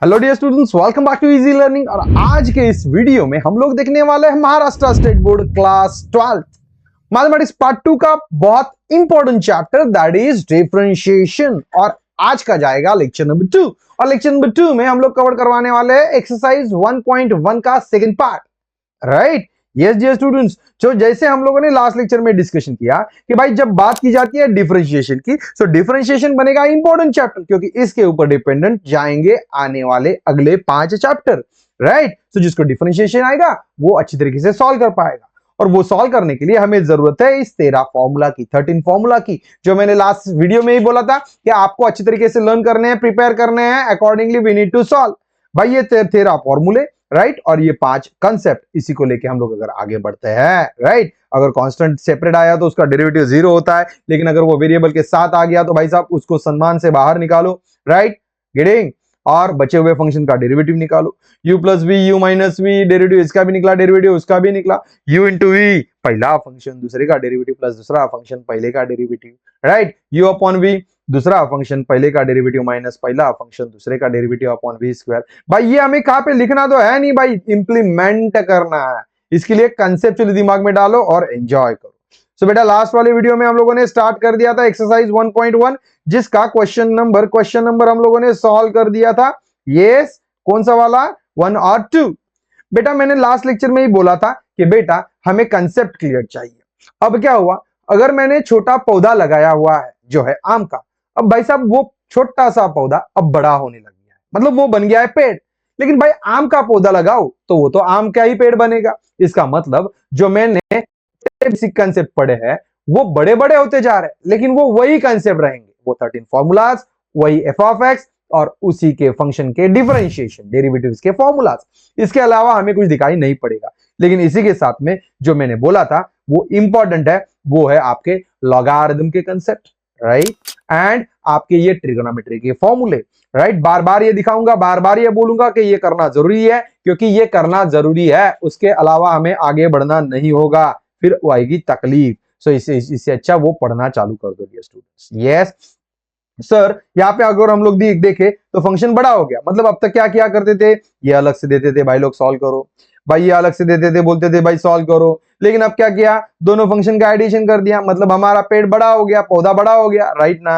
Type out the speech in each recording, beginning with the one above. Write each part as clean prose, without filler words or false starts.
Hello dear students, welcome back to easy learning. और आज के इस वीडियो में हम लोग देखने वाले हैं Maharashtra state board class 12 mathematics part 2 का बहुत important chapter that is differentiation. और आज का जाएगा लेक्चर नंबर 2। और लेक्चर नंबर 2 में हम लोग कवर करवाने वाले हैं एक्सरसाइज 1.1 का second part, right. Yes dear students, जो जैसे हम लोगों ने लास्ट लेक्चर में डिस्कशन किया कि भाई जब बात की जाती है डिफरेंशिएशन की, तो डिफरेंशिएशन बनेगा इंपॉर्टेंट चैप्टर, क्योंकि इसके ऊपर डिपेंडेंट जाएंगे आने वाले अगले 5 चैप्टर, राइट। तो जिसको डिफरेंशिएशन आएगा वो अच्छी तरीके से सॉल्व कर पाएगा। और वो सॉल्व करने के लिए हमें जरूरत है इस 13 फॉर्मूला की, 13 फॉर्मूला की, जो मैंने लास्ट वीडियो में ही बोला था कि आपको अच्छी तरीके से लर्न करने हैं, प्रिपेयर करने हैं, accordingly we need to solve. भाई ये 13 फॉर्मूले, राइट, और ये 5 कंसेप्ट, इसी को लेके हम लोग अगर आगे बढ़ते हैं, राइट। अगर कांस्टेंट सेपरेट आया तो उसका डेरिवेटिव 0 होता है, लेकिन अगर वो वेरिएबल के साथ आ गया तो भाई साहब उसको सम्मान से बाहर निकालो, राइट, गेटिंग। और बचे हुए फंक्शन का डेरिवेटिव निकालो, u plus v, u minus v, derivative इसका भी निकला, डेरिवेटिव उसका भी निकला, u इंटू वी, पहला फंक्शन दूसरे का डेरिवेटिव प्लस दूसरा फंक्शन पहले का derivative, right, u upon v, दूसरा फंक्शन पहले का डेरिवेटिव माइनस पहला फंक्शन दूसरे का डेरिवेटिव अपॉन वी स्क्वायर। भाई ये हमें कहां पे लिखना तो है नहीं, भाई इंप्लीमेंट करना है। इसके लिए कंसेप्चुअली दिमाग में डालो और एंजॉय करो। सो बेटा लास्ट वाले वीडियो में हम लोगों ने स्टार्ट कर दिया था एक्सरसाइज 1.1, जिसका क्वेश्चन नंबर हम लोगों ने सॉल्व कर दिया था। यस, कौन सा वाला, 1 और 2। बेटा मैंने लास्ट लेक्चर में ही बोला था कि बेटा हमें कंसेप्ट क्लियर चाहिए। अब क्या हुआ, अगर मैंने छोटा पौधा लगाया हुआ है जो है आम का, अब भाई साहब वो छोटा सा पौधा अब बड़ा होने लग गया है, मतलब वो बन गया है पेड़। लेकिन भाई आम का पौधा लगाओ तो वो तो आम का ही पेड़ बनेगा। इसका मतलब जो मैंने बेसिक कंसेप्ट पढ़े हैं वो बड़े बड़े होते जा रहे हैं, लेकिन वो वही कंसेप्ट रहेंगे, वो 13 फॉर्मूलाज, वही एफ ऑफ एक्स और उसी के फंक्शन के डिफरेंशिएशन, डेरिवेटिव्स के फॉर्मूलाज। इसके अलावा हमें कुछ दिखाई नहीं पड़ेगा। लेकिन इसी के साथ में जो मैंने बोला था वो इंपॉर्टेंट है, वो है आपके लॉगरिथम के कंसेप्ट, राइट, एंड आपके ये ट्रिगोनोमेट्री के फॉर्मूले, राइट। बार बार ये दिखाऊंगा, बार बार ये बोलूंगा कि ये करना जरूरी है, क्योंकि ये करना जरूरी है, उसके अलावा हमें आगे बढ़ना नहीं होगा, फिर वो आएगी तकलीफ। सो इससे अच्छा वो पढ़ना चालू कर दो डियर स्टूडेंट्स। यस सर, यहाँ पे अगर हम लोग देखे तो फंक्शन बड़ा हो गया, मतलब अब तक क्या किया करते थे, ये अलग से देते थे भाई लोग सॉल्व करो, भाई ये अलग से देते थे, बोलते थे भाई सॉल्व करो। लेकिन अब क्या किया, दोनों फंक्शन का एडिशन कर दिया, मतलब हमारा पेड़ बड़ा हो गया, पौधा बड़ा हो गया, राइट ना।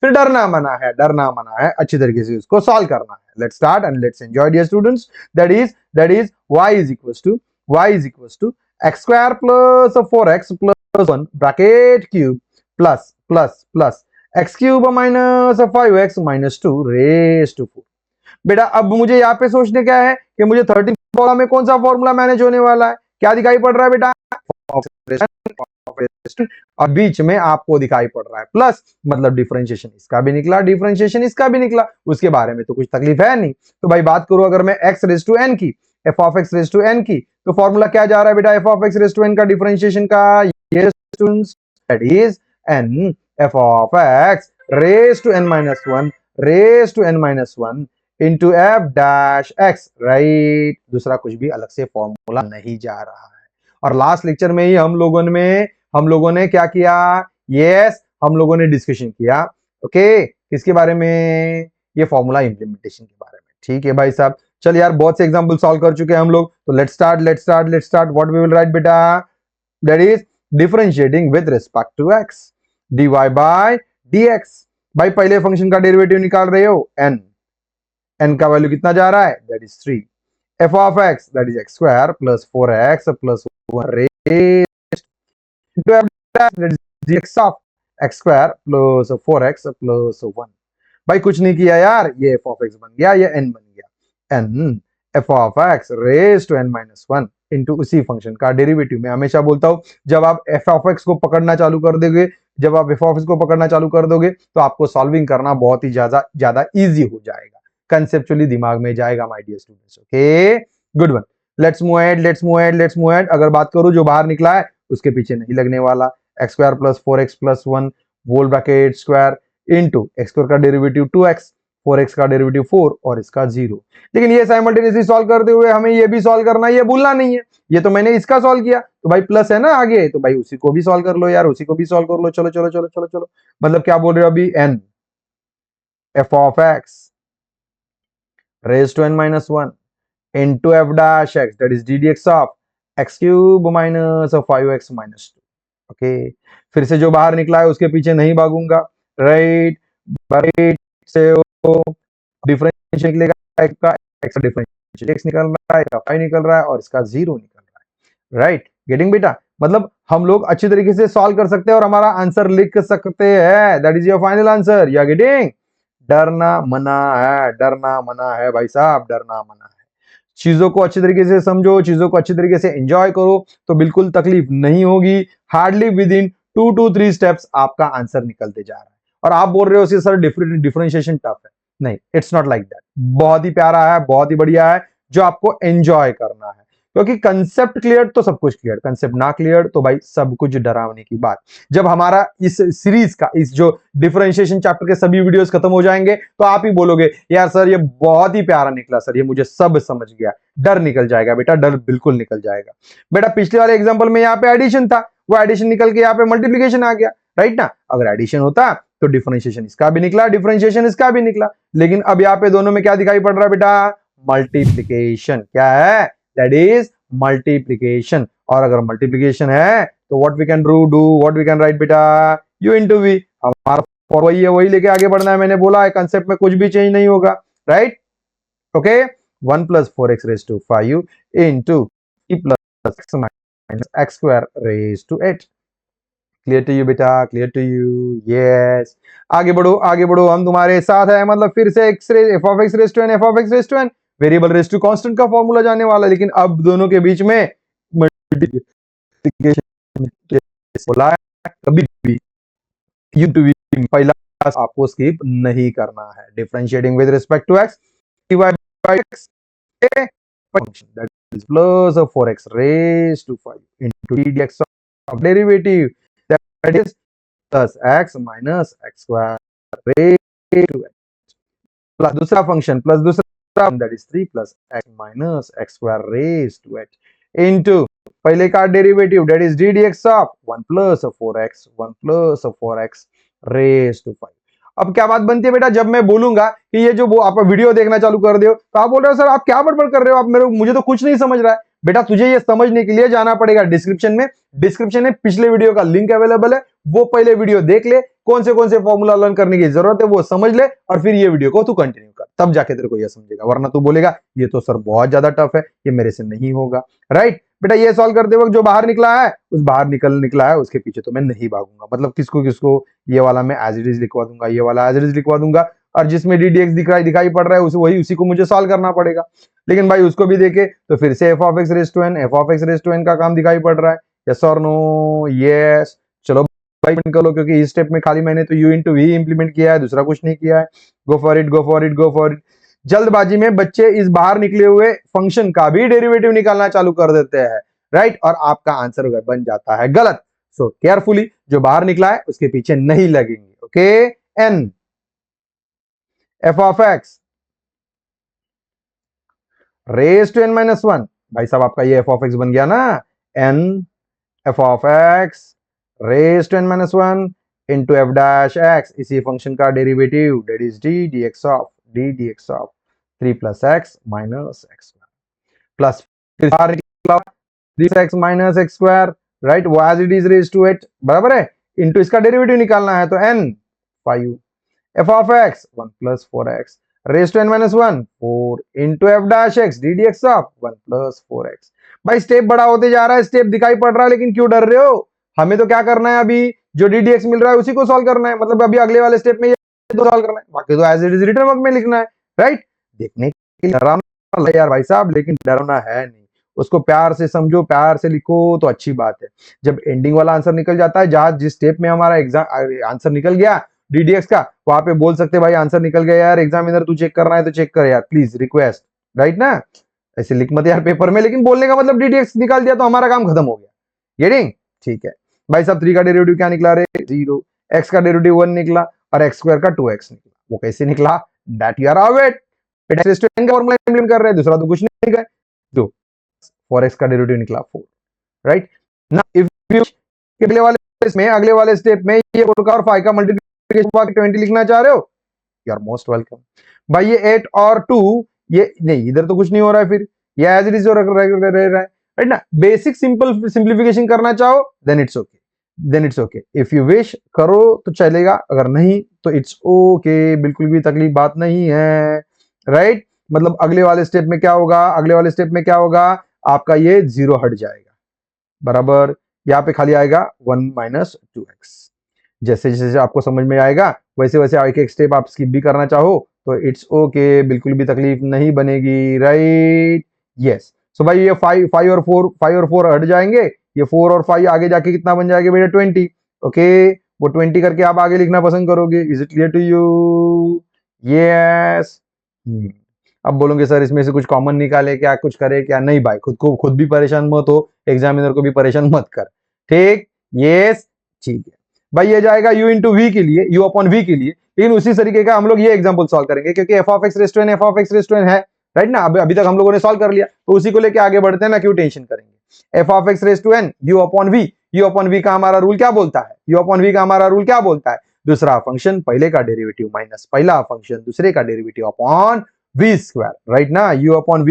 फिर डरना मना है, डरना मना है, अच्छी तरीके से उसको सॉल्व करना है। Let's start and let's enjoy dear students. That is y is equals to x square plus 4x plus 1 bracket cube plus plus plus x cube minus 5x minus 2 raise to 4। बेटा अब मुझे यहाँ पे सोचने क्या है कि मुझे 13 फॉर्मूला में कौन सा फॉर्मूला मैनेज होने वाला है, क्या दिखाई पड़ रहा है बेटा, और बीच में आपको दिखाई पड़ रहा है प्लस, मतलब डिफरेंशिएशन इसका भी निकला, डिफरेंशिएशन इसका भी निकला, उसके बारे में तो कुछ तकलीफ है नहीं। तो भाई बात करूं अगर मैं x रेज टू n की, f of x raise to n की, तो फॉर्मूला क्या जा रहा है बेटा, f of x raise to n का डिफरेंशिएशन का, ये students that is n f of x raise to n minus 1 raise to n minus 1 into F dash x, right. दूसरा कुछ भी अलग से फॉर्मूला नहीं जा रहा है। और लास्ट लेक्चर में ही हम लोगों ने क्या किया, यस हम लोगों ने डिस्कशन किया, ओके, किसके बारे में, ये फॉर्मूला इंप्लीमेंटेशन के बारे में। ठीक है भाई साहब, चल यार बहुत से एग्जांपल सॉल्व कर चुके हैं हम लोग, तो let's start what we will write बेटा, that is differentiating with respect to x, dy by dx। भाई पहले फंक्शन का डेरिवेटिव निकाल रहे हो n का वैल्यू कितना जा रहा है, that is 3, f of x that is x square plus 4x plus 1 raise to f that is x of x square plus 4x plus 1। भाई कुछ नहीं किया यार, ये f ऑफ x बन गया, ये n बन गया, n f of x raise to n minus 1 into उसी फंक्शन का डेरिवेटिव। मैं हमेशा बोलता हूं जब आप f ऑफ x को पकड़ना चालू कर दोगे, जब आप f ऑफ x को पकड़ना चालू कर दोगे तो आपको सॉल्विंग करना बहुत ही ज्यादा इजी हो जाएगा, कंसेप्चुअली दिमाग में जाएगा my dear students. Okay good one, let's move ahead. अगर बात करूं जो बाहर निकला है उसके पीछे नहीं लगने वाला, x square plus 4x plus 1 whole bracket square into x square का डेरिवेटिव 2x, 4x का डेरिवेटिव 4 और इसका 0। लेकिन ये साइमल्टेनियसली सॉल्व करते हुए हमें ये भी सॉल्व करना है, ये भूलना नहीं है। ये तो मैंने इसका सॉल्व किया तो भाई प्लस है ना आगे, तो भाई उसी को भी सॉल्व कर लो यार, उसी को भी सॉल्व कर लो। चलो चलो चलो चलो चलो, मतलब क्या बोल रहे हो अभी, n f of x raised to n minus 1 into f dash x, that is d dx of x cube minus 5x minus 2. Okay, फिर से जो बाहर निकला है उसके पीछे नहीं भागूंगा, राइट, राइट से वो डिफरेंशियल निकलेगा, एक्स का डिफरेंशियल एक्स निकल रहा है, फाई निकल रहा है और इसका 0 निकल रहा है, राइट, गेटिंग बेटा? मतलब हम लोग अच्छी तरीके से सॉल्व कर सकते हैं और हमारा आंसर लिख सकते हैं, that is your final answer, you are getting? डरना मना है, डरना मना है भाई साहब, डरना मना है। चीजों को अच्छी तरीके से समझो, चीजों को अच्छी तरीके से एंजॉय करो तो बिल्कुल तकलीफ नहीं होगी। Hardly with in 2 to 3 steps आपका आंसर निकलते जा रहा है और आप बोल रहे हो सर डिफरेंशिएशन टफ है। नहीं, इट्स नॉट लाइक दैट। बहुत ही प्यारा है, बहुत ही बढ़िया है, जो आपको एंजॉय करना है, क्योंकि कंसेप्ट क्लियर तो सब कुछ क्लियर, कंसेप्ट ना क्लियर तो भाई सब कुछ डरावने की बात। जब हमारा इस सीरीज का, इस जो डिफरेंशिएशन चैप्टर के सभी वीडियोस खत्म हो जाएंगे तो आप ही बोलोगे यार सर ये बहुत ही प्यारा निकला सर, ये मुझे सब समझ गया। डर निकल जाएगा बेटा, डर बिल्कुल निकल जाएगा। बेटा पिछले वाले एग्जाम्पल में यहाँ पे एडिशन था, वो एडिशन निकल के यहाँ पे मल्टीप्लीकेशन आ गया, राइट ना? अगर एडिशन होता तो डिफरेंशिएशन इसका भी निकला, डिफरेंशिएशन इसका भी निकला, लेकिन अब यहाँ पे दोनों में क्या दिखाई पड़ रहा है बेटा? मल्टीप्लीकेशन। क्या है? That is multiplication. और अगर मल्टीप्लीकेशन है तो what we can do, what we can right बेटा? u into v. हमारा वही है, वही लेके आगे बढ़ना है, मैंने बोला है कंसेप्ट में कुछ भी चेंज नहीं होगा, right? Okay, 1 plus 4x raised to 5 into e plus x minus x square raised to 8. Clear to you बेटा? Clear to you? यस। आगे बढ़ो, आगे बढ़ो, हम तुम्हारे साथ है। मतलब फिर से f of x raised to n, f of x raised to n, variable raise to constant का फॉर्मूला जाने वाला है, लेकिन अब दोनों के बीच में मल्टीप्लिकेशन बोला है, कभी भी u to v पहला आपको स्किप नहीं करना है। Differentiating with respect to x, divided by x, a function that is plus of 4x raised to 5 into d dx of derivative that is plus x minus x square raised to x plus दूसरा function plus दूसरा that is 3 plus x minus x square raised to x into पहले का derivative that is d dx of 1 plus of 4x 1 plus of 4x raised to 5। अब क्या बात बनती है बेटा, जब मैं बोलूंगा कि ये जो वो आप वीडियो देखना चालू कर दो तो आप बोल रहे हो सर आप क्या बड़बड़ कर रहे हो, आप मुझे तो कुछ नहीं समझ रहा है। बेटा तुझे ये समझने के लिए जाना पड़ेगा डिस्क्रिप्शन में, डिस्क्रिप्शन में पिछले वीडियो का लिंक अवेलेबल है, वो पहले वीडियो देख ले, कौन से फॉर्मूला लर्न करने की जरूरत है वो समझ ले और फिर ये वीडियो को तू कंटिन्यू कर, तब जाके तेरे को ये समझेगा, वरना तू बोलेगा ये तो सर बहुत ज्यादा टफ है, ये मेरे से नहीं होगा, राइट? बेटा ये सॉल्व करते वक्त जो बाहर निकला है उस बाहर निकला है उसके पीछे तो मैं नहीं भागूंगा। मतलब किसको किसको, ये वाला मैं एज इट इज लिखवा दूंगा, ये वाला एज इट इज लिखवा दूंगा, और जिसमें डी डी एक्स दिखाई पड़ रहा है वही उसी को मुझे सॉल्व करना पड़ेगा। लेकिन भाई उसको भी देखे तो फिर से f of x raise to n, F of x raise to N का काम दिखाई पड़ रहा है, यस और नो? यस। चलो भाई कर लो, क्योंकि इस स्टेप में खाली मैंने तो यू इंटू वी इंप्लीमेंट किया है, दूसरा कुछ नहीं किया है। गो for it, go for it, go for it. जल्दबाजी में बच्चे इस बाहर निकले हुए फंक्शन का भी डेरिवेटिव निकालना चालू कर देते हैं, राइट? और आपका आंसर बन जाता है गलत। सो केयरफुली, जो बाहर निकला है उसके पीछे नहीं लगेंगे, okay? N F of x raise to N minus 1, भाई साहब आपका ये एफ ऑफ एक्स बन गया ना, N F of x raise to N minus 1 into F dash X, इसी फंक्शन का derivative that is D D x of 3 plus X minus X plus फिर 3x minus X square, right? वो as it is raise to 8 बराबर है, into इसका derivative निकालना है तो n 5 f of x 1 plus 4x raise to n minus 1 4 into F dash x d D x of 1 plus 4x। भाई step बड़ा होते जा रहा है, स्टेप दिखाई पड़ रहा है, लेकिन क्यों डर रहे हो? हमें तो क्या करना है, अभी जो डी डी एक्स मिल रहा है उसी को सॉल्व करना है। मतलब अभी अगले वाले स्टेप में ये दो सॉल्व करना है, बाकी तो as it is written work में लिखना है, राइट? देखने के लिए डरावना यार भाई साहब, लेकिन डरना है नहीं, उसको प्यार से समझो, प्यार से लिखो तो अच्छी बात है। जब एंडिंग वाला आंसर निकल जाता है, जहां जिस स्टेप में हमारा एग्जाम आंसर निकल गया डीडीएक्स का, वहां पे बोल सकते भाई आंसर निकल गया यार, एग्जामिनर तू चेक करना है तो चेक कर यार प्लीज, रिक्वेस्ट, राइट ना? ऐसे लिख मत यार पेपर में, लेकिन बोलने का मतलब डीडीएक्स निकाल दिया तो हमारा काम खत्म हो गया। गेटिंग? ठीक है भाई साहब। 3 का डेरिवेटिव क्या निकला रे? 0। एक्स का डेरिवेटिव 1 निकला और एक्स स्क्वायर का 2x निकला। वो कैसे निकला? दैट यू आर अवेयर, का फॉर्मूला इंप्लीमेंट कर रहे हैं, दूसरा तो कुछ नहीं है। तो 4x का डेरिवेटिव निकला 4, राइट? ना इफ यू अगले वाले स्टेप में ये 4 का और 5 का मल्टीप्लिकेशन 20 लिखना चाह रहे हो, यू आर मोस्ट वेलकम। भाई ये 8 और 2 ये नहीं, इधर तो कुछ नहीं हो रहा है, फिर ये एज इट इज रह रहा है, राइट ना। बेसिक सिंपल सिंप्लीफिकेशन करना चाहो then it's okay, then it's okay. If you wish करो तो चलेगा, अगर नहीं तो इट्स ओके, बिल्कुल भी तकलीफ बात नहीं है, राइट। मतलब अगले वाले स्टेप में क्या होगा, अगले वाले स्टेप में क्या होगा, आपका ये 0 हट जाएगा, बराबर। यहाँ पे खाली आएगा 1 माइनस 2x। जैसे जैसे आपको समझ में आएगा वैसे वैसे एक एक स्टेप आप स्किप भी करना चाहो तो इट्स ओके, बिल्कुल भी तकलीफ नहीं बनेगी, राइट। यस, सो भाई ये 5 और 4 हट जाएंगे, ये 4 और 5 आगे जाके कितना बन जाएगा बेटा 20। ओके, वो 20 करके आप आगे लिखना पसंद करोगे। Is it clear to you? Yes. अब बोलोगे सर इसमें से कुछ कॉमन निकाले क्या, कुछ करे क्या? नहीं भाई, खुद भी परेशान मत हो, एग्जामिनर को भी परेशान मत कर, ठीक। यस, ठीक है भाई। ये जाएगा u इंटू वी के लिए, u अपॉन वी के लिए, लेकिन उसी तरीके का हम लोग ये एग्जांपल सॉल्व करेंगे क्योंकि f of x raise to n f of x raise to n है, राइट ना। अभी तक हम लोगों ने सॉल्व कर लिया तो उसी को लेके आगे बढ़ते हैं ना, क्यों टेंशन करेंगे। f of x raise to n u upon v का हमारा रूल क्या बोलता है, u अपॉन v का हमारा रूल क्या बोलता है, दूसरा फंक्शन पहले का डेरिवेटिव माइनस पहला फंक्शन दूसरे का derivative upon v square, right ना। u upon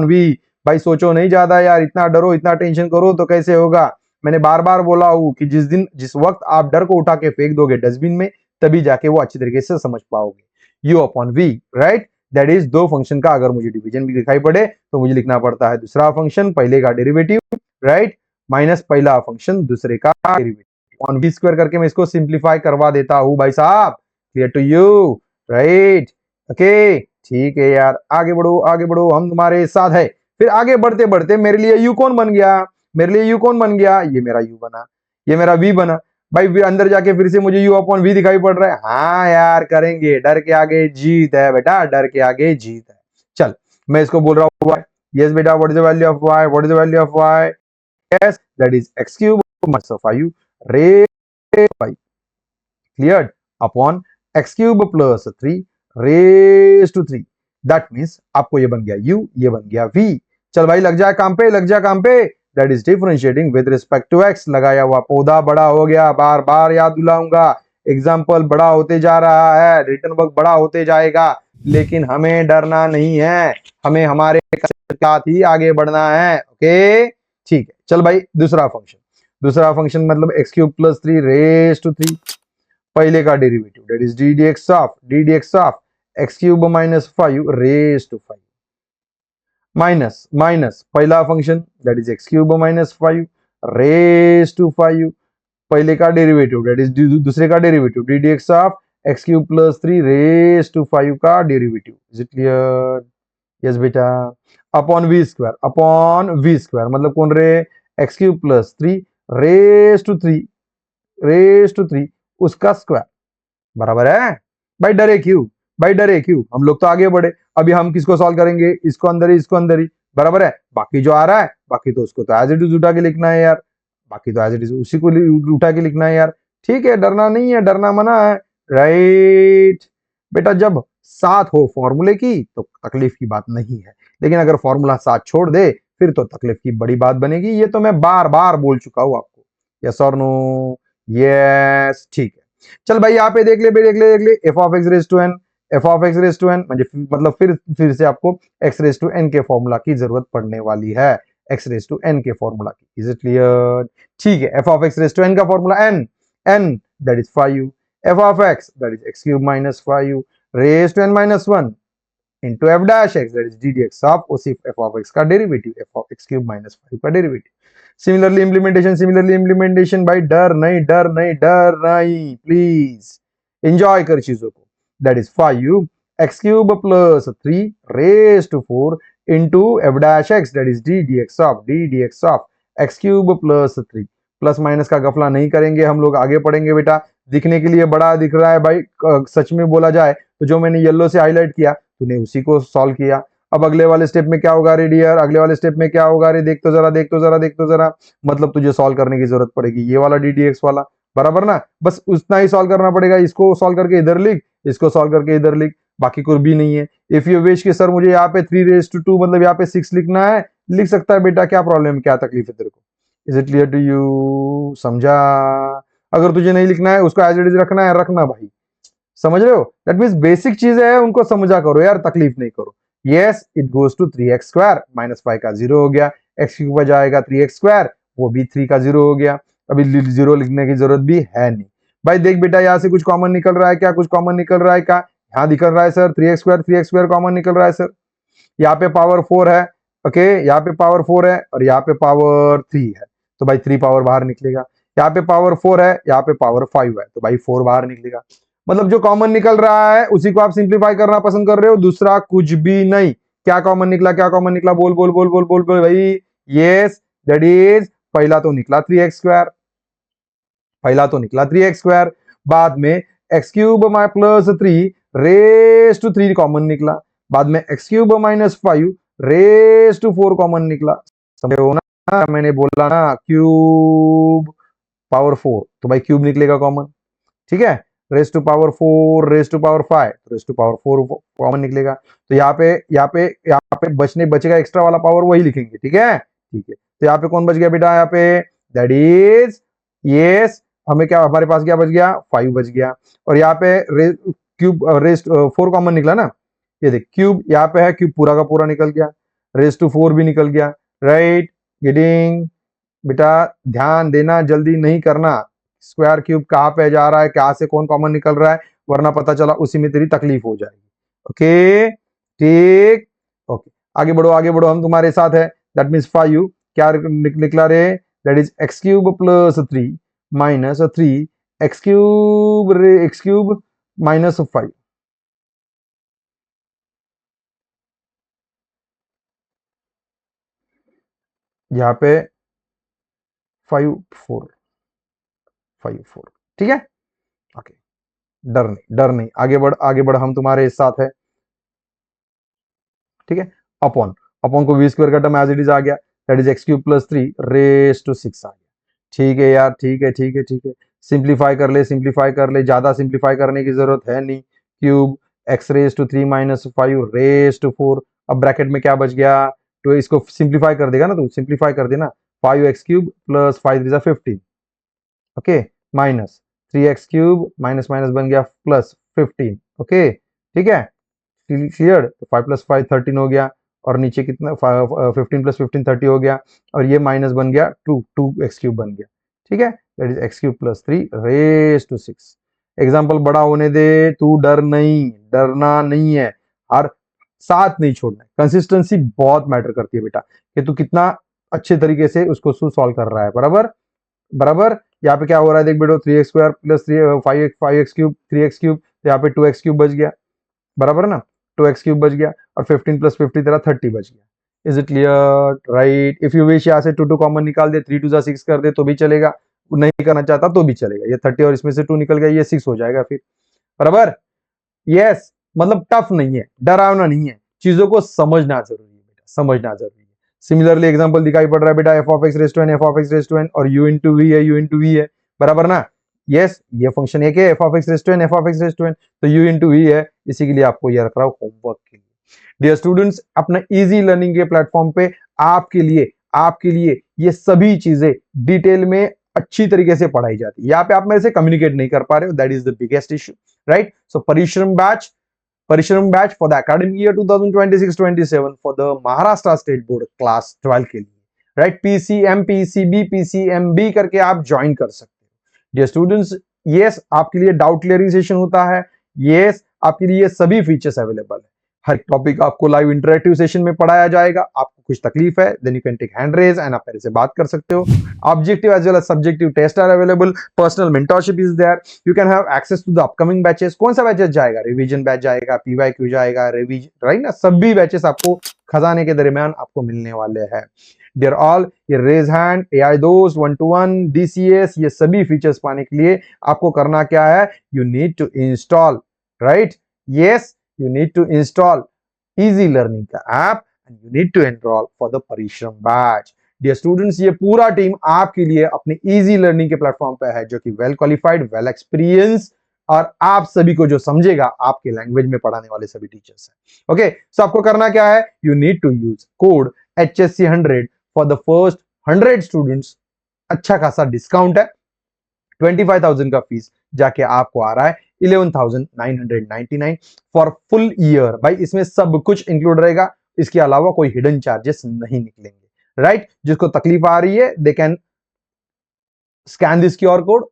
v। भाई सोचो नहीं ज्यादा यार, इतना डरो इतना टेंशन करो तो कैसे होगा। मैंने बार बार बोला हूं कि जिस वक्त आप डर को उठा के फेंक दोगे डस्टबिन में, तभी जाके वो अच्छी तरीके से समझ पाओगे। u upon v, right, that is दो फंक्शन का अगर मुझे डिवीजन भी दिखाई पड़े तो मुझे लिखना पड़ता है दूसरा फंक्शन पहले का डेरिवेटिव, राइट, माइनस पहला फंक्शन दूसरे का डेरिवेटिव ऑन वी स्क्वायर करके मैं इसको सिंप्लीफाई करवा देता हूं भाई साहब। Clear to you? Right, okay, ठीक है यार, आगे बढ़ो, हम तुम्हारे साथ है। फिर आगे बढ़ते बढ़ते मेरे लिए u कौन बन गया, मेरे लिए u कौन बन गया, ये मेरा u बना, ये मेरा v बना। भाई अंदर जाके फिर से मुझे u अपॉन v दिखाई पड़ रहा है। हाँ यार करेंगे, डर के आगे जीत है बेटा, डर के आगे जीत है। चल मैं इसको बोल रहा हूँ यस बेटा, what is the value of y, what is the value of y, yes that is x cube minus of 5 raise 5 cleared upon x cube plus 3 raise to 3। That means आपको ये बन गया u, ये बन गया v। चल भाई लग जा काम पे, लग जा काम पे। That is differentiating with respect to x। लगाया हुआ पौधा बड़ा हो गया, बार बार याद दिलाऊंगा, एग्जाम्पल बड़ा होते जा रहा है, रिटर्न वर्क बड़ा होते जाएगा, लेकिन हमें डरना नहीं है, हमें हमारे साथ ही आगे बढ़ना है। ओके ठीक है, चल भाई दूसरा फंक्शन मतलब x cube plus 3 raise to 3 पहले का derivative that is D D x of x cube minus 5 raise to 5 minus minus पहला function that is x cube minus 5 raise to 5 पहले का डेरिवेटिव दैट इज दूसरे का derivative D D x of x cube plus 3 raise to 5 का derivative. Is it clear? Yes बेटा। Upon V square मतलब कौन रे, x cube plus 3 raise to 3 उसका स्क्वायर, बराबर है। भाई डरे क्यों, हम लोग तो आगे बढ़े। अभी हम किसको सॉल्व करेंगे, इसको अंदर ही, बराबर है। बाकी जो आ रहा है बाकी तो उसको तो एज इट इज उठा के लिखना है यार, बाकी तो एज इट इज उसी को उठा के लिखना है यार। ठीक है, डरना नहीं है, डरना मना है, राइट बेटा। जब साथ हो फॉर्मूले की तो तकलीफ की बात नहीं है, लेकिन अगर फॉर्मूला साथ छोड़ दे फिर तो तकलीफ की बड़ी बात बनेगी। ये तो मैं बार बार बोल चुका हूं आपको। यस और नो? यस, ठीक है। चल भाई यहाँ पे देख ले F of X raise to N मतलब फिर से आपको एक्स रेज़ टू एन के फॉर्मूला की जरूरत पड़ने वाली है, एक्स रेज़ टू एन के फॉर्मूला की। Is it clear? ठीक है, F of X raise to N का formula N that is 5, F of x that is X cube minus 5 raise to N minus 1 into F dash x that is D D x of उसी F of x का derivative, F of x cube minus 5 का derivative. Similarly implementation भाई, डर नहीं, please enjoy कर चीजों को। That is 5 x cube plus 3 raise to 4 into F dash x that is D D x of x cube plus 3। Plus minus का गफला नहीं करेंगे हम लोग, आगे पढ़ेंगे बेटा। दिखने के लिए बड़ा दिख रहा है भाई, सच में बोला जाए तो जो मैंने येलो से हाईलाइट किया तूने उसी को सॉल्व किया। अब अगले वाले स्टेप में क्या होगा रे डियर, अगले वाले स्टेप में क्या होगा रे, देख तो जरा, मतलब तुझे सॉल्व करने की जरूरत पड़ेगी ये वाला डी डी एक्स वाला, बराबर ना। बस उतना ही सॉल्व करना पड़ेगा, इसको सॉल्व करके इधर लिख, इसको सॉल्व करके इधर लिख, बाकी कुछ भी नहीं है। इफ यू विश कि सर मुझे यहाँ पे 3 रेज़ टू 2 मतलब यहाँ पे 6 लिखना है, लिख सकता है बेटा, क्या प्रॉब्लम, क्या तकलीफ है तेरे को। Is it clear to you? समझा? अगर तुझे नहीं लिखना है उसको एज इट इज रखना है, रखना भाई, समझ रहे हो। दैट मीन्स बेसिक चीजें है उनको समझा करो यार, तकलीफ नहीं करो। Yes it goes to 3x square, -5 का 0 हो गया, x क्यूब बच जाएगा 3x स्क्वायर, वो भी 3 का 0 हो गया। अभी 0 लिखने की जरूरत भी है नहीं। भाई देख बेटा यहाँ से कुछ कॉमन निकल रहा है क्या, कुछ कॉमन निकल रहा है क्या, यहाँ निकल रहा है सर 3x स्क्वायर कॉमन निकल रहा है सर। यहाँ पे पावर 4 है, ओके, यहाँ पे पावर 4 है और यहाँ पे पावर 3 है, तो भाई 3 पावर बाहर निकलेगा। यहाँ पे पावर 4 है, यहाँ पे पावर 5 है, तो भाई 4 बाहर निकलेगा। मतलब जो कॉमन निकल रहा है उसी को आप सिंप्लीफाई करना पसंद कर रहे हो, दूसरा कुछ भी नहीं। क्या कॉमन निकला, क्या कॉमन निकला, बोल बोल बोल बोल बोल बोल भाई। यस दैट इज, पहला तो निकला 3x स्क्वायर, पहला तो निकला 3x स्क्वायर, बाद में x cube plus 3 raise to 3 common निकला, बाद में x cube -5 raise to 4 common निकला। समझे हो ना, मैंने बोला ना क्यूब पावर 4, तो भाई क्यूब निकलेगा कॉमन, ठीक है। Raise to power 4 raise to power 5, raise to power 4 common निकलेगा। तो यहाँ पे बचेगा एक्स्ट्रा वाला पावर, वही लिखेंगे, ठीक है ठीक है। तो यहाँ पे कौन बच गया बेटा, यहाँ पे दैट इज यस, हमें क्या, हमारे पास क्या बच गया, 5 बच गया। और यहाँ पे क्यूब रेस 4 कॉमन निकला ना, ये देख क्यूब यहाँ पे है, क्यूब पूरा का पूरा निकल गया, रेस टू 4 भी निकल गया, राइट गेटिंग। बेटा ध्यान देना, जल्दी नहीं करना, स्क्वायर क्यूब कहाँ पे जा रहा है, कहाँ से कौन कॉमन निकल रहा है, वरना पता चला उसी में तेरी तकलीफ हो जाएगी। ओके ठीक, ओके आगे बढ़ो, हम तुम्हारे साथ है। दैट मीन्स 5 क्या निकला रे, that is x cube plus 3 minus 3 x cube x cube -5। यहाँ पे 5 4 5 4, ठीक है ओके। डर नहीं, डर नहीं, आगे बढ़, हम तुम्हारे साथ है, ठीक है। अपॉन, अपॉन को वी स्क्वायर का टर्म एज इट इज आ गया, that is x cube plus 3 raise to 6 आ गया। ठीक है यार, ठीक है ठीक है ठीक है। सिंप्लीफाई कर ले, सिंप्लीफाई कर ले, ज्यादा सिंप्लीफाई करने की जरूरत है नहीं। Cube x raise to 3 -5 raise to 4, अब ब्रैकेट में क्या बच गया, तो इसको सिंप्लीफाई कर देगा ना, तू सिंप्लीफाई कर देना, 5x cube plus 5 3 15, okay, minus 3x cube minus minus बन गया प्लस 15, ओके ठीक है क्लियर। तो 5 + 5 13 हो गया, और नीचे कितना 15 + 15 30 हो गया, और ये माइनस बन गया 2x क्यूब बन गया, ठीक है। That is x cube plus 3 raise to 6। Example बड़ा होने दे, तू डर नहीं, डरना नहीं है, हर साथ नहीं छोड़ना है। कंसिस्टेंसी बहुत मैटर करती है बेटा, कि तू कितना अच्छे तरीके से उसको सॉल्व कर रहा है, बराबर बराबर। यहाँ पे क्या हो रहा है देख बेटो, 3x square plus 5x cube 3x cube, तो यहाँ पे 2x क्यूब बच गया, बराबर ना, 2x क्यूब बच गया, और 15 + 50 तेरा 30 बच गया। Is it clear, right. If you wish यहाँ से 2 कॉमन निकाल दे, 3 2 6 कर दे तो भी चलेगा, नहीं करना चाहता तो भी चलेगा। ये 30 और इसमें से 2 निकल गया, ये 6 हो जाएगा फिर, बराबर। यस मतलब टफ नहीं है, डरावना नहीं है, चीजों को समझना जरूरी है बेटा, समझना जरूरी है। सिमिलरली एग्जांपल दिखाई पड़ रहा है बेटा, f(x)n f(x)n और u(v) है, u(v) है, बराबर ना। यस ये फंक्शन एक है, f(x)n तो u(v) है, इसी के लिए आपको ये रख रहा हूं होमवर्क के लिए। डियर स्टूडेंट्स, अपना इजी लर्निंग के प्लेटफॉर्म पे आपके लिए ये सभी चीजें डिटेल में अच्छी तरीके से पढ़ाई जाती है। यहाँ पे आप मेरे से कम्युनिकेट नहीं कर पा रहे हो, that is the biggest issue, right. So Parishram batch for the academic year 2026-27 for the Maharashtra state board class 12 के लिए, राइट। पीसीएम पीसीबी पीसीएमबी करके आप ज्वाइन कर सकते हो। डियर स्टूडेंट्स, यस आपके लिए डाउट क्लियरिंग सेशन होता है, यस आपके लिए सभी फीचर्स अवेलेबल है। हर टॉपिक आपको लाइव इंटरेक्टिव सेशन में पढ़ाया जाएगा। आपको कुछ तकलीफ है, then you can take hand raise and आप मेरे से बात कर सकते हो। Objective as well as subjective test are available, personal mentorship is there, you can have access to the upcoming batches. कौन सा बैचेस जाएगा, रिवीजन बैच जाएगा, पीवाईक्यू जाएगा, रिवीजन, राइट ना, सभी बैचेस आपको खजाने के दरमियान आपको मिलने वाले हैं। डियर ऑल, ये रेज हैंड, एआई दोस्त, 1-to-1, डीसीएस, ये सभी फीचर्स पाने के लिए आपको करना क्या है, you need to install, right, yes you need to install easy learning का app and you need to enroll for the Parishram batch. Dear students, ये पूरा टीम आपके लिए अपने इजी लर्निंग के प्लेटफॉर्म पे है, जो कि वेल क्वालिफाइड, वेल एक्सपीरियंस, और आप सभी को जो समझेगा आपके लैंग्वेज में पढ़ाने वाले सभी टीचर्स हैं। ओके, सो आपको करना क्या है, you need to use code HSC100 for the first 100 students. अच्छा खासा डिस्काउंट है, 25,000 का फीस जाके आपको आ रहा है 11,999 फॉर फुल ईयर। भाई इसमें सब कुछ इंक्लूड रहेगा, इसके अलावा कोई हिडन चार्जेस नहीं निकलेंगे, राइट। जिसको तकलीफ आ रही है they can scan this QR code,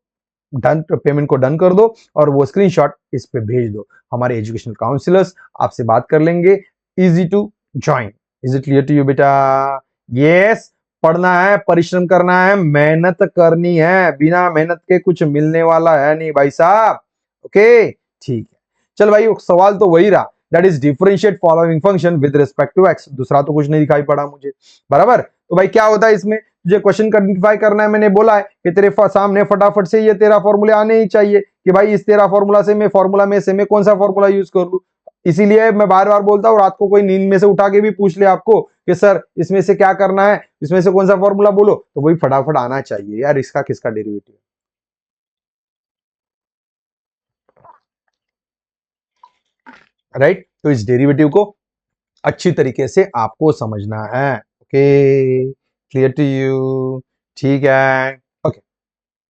done, payment को डन कर दो और वो स्क्रीनशॉट इस पे भेज दो। हमारे एजुकेशनल काउंसलर्स आपसे बात कर लेंगे। Easy to join. Is it clear to you बेटा? यस। पढ़ना है, परिश्रम करना है, मेहनत करनी है, बिना मेहनत के कुछ मिलने वाला है नहीं भाई साहब। ओके ठीक है। चल भाई सवाल तो वही रहा, that is differentiate following function with respect to x. दूसरा तो कुछ नहीं दिखाई पड़ा मुझे, बराबर। तो भाई क्या होता है इसमें, तुझे क्वेश्चन आइडेंटिफाई करना है। मैंने बोला है कि तेरे सामने फटाफट से ये तेरा फॉर्मूला आने ही चाहिए कि भाई इस तेरा फॉर्मूला से मैं फॉर्मूला में से मैं कौन सा फॉर्मूला यूज कर लूं। इसीलिए मैं बार बार बोलता हूँ, रात को कोई नींद में से उठा के भी पूछ ले आपको कि सर इसमें से क्या करना है, इसमें से कौन सा फॉर्मूला बोलो, तो वही फटाफट आना चाहिए यार, इसका किसका डेरिवेटिव, राइट। तो इस डेरिवेटिव को अच्छी तरीके से आपको समझना है। Okay clear to you? ठीक है। ओके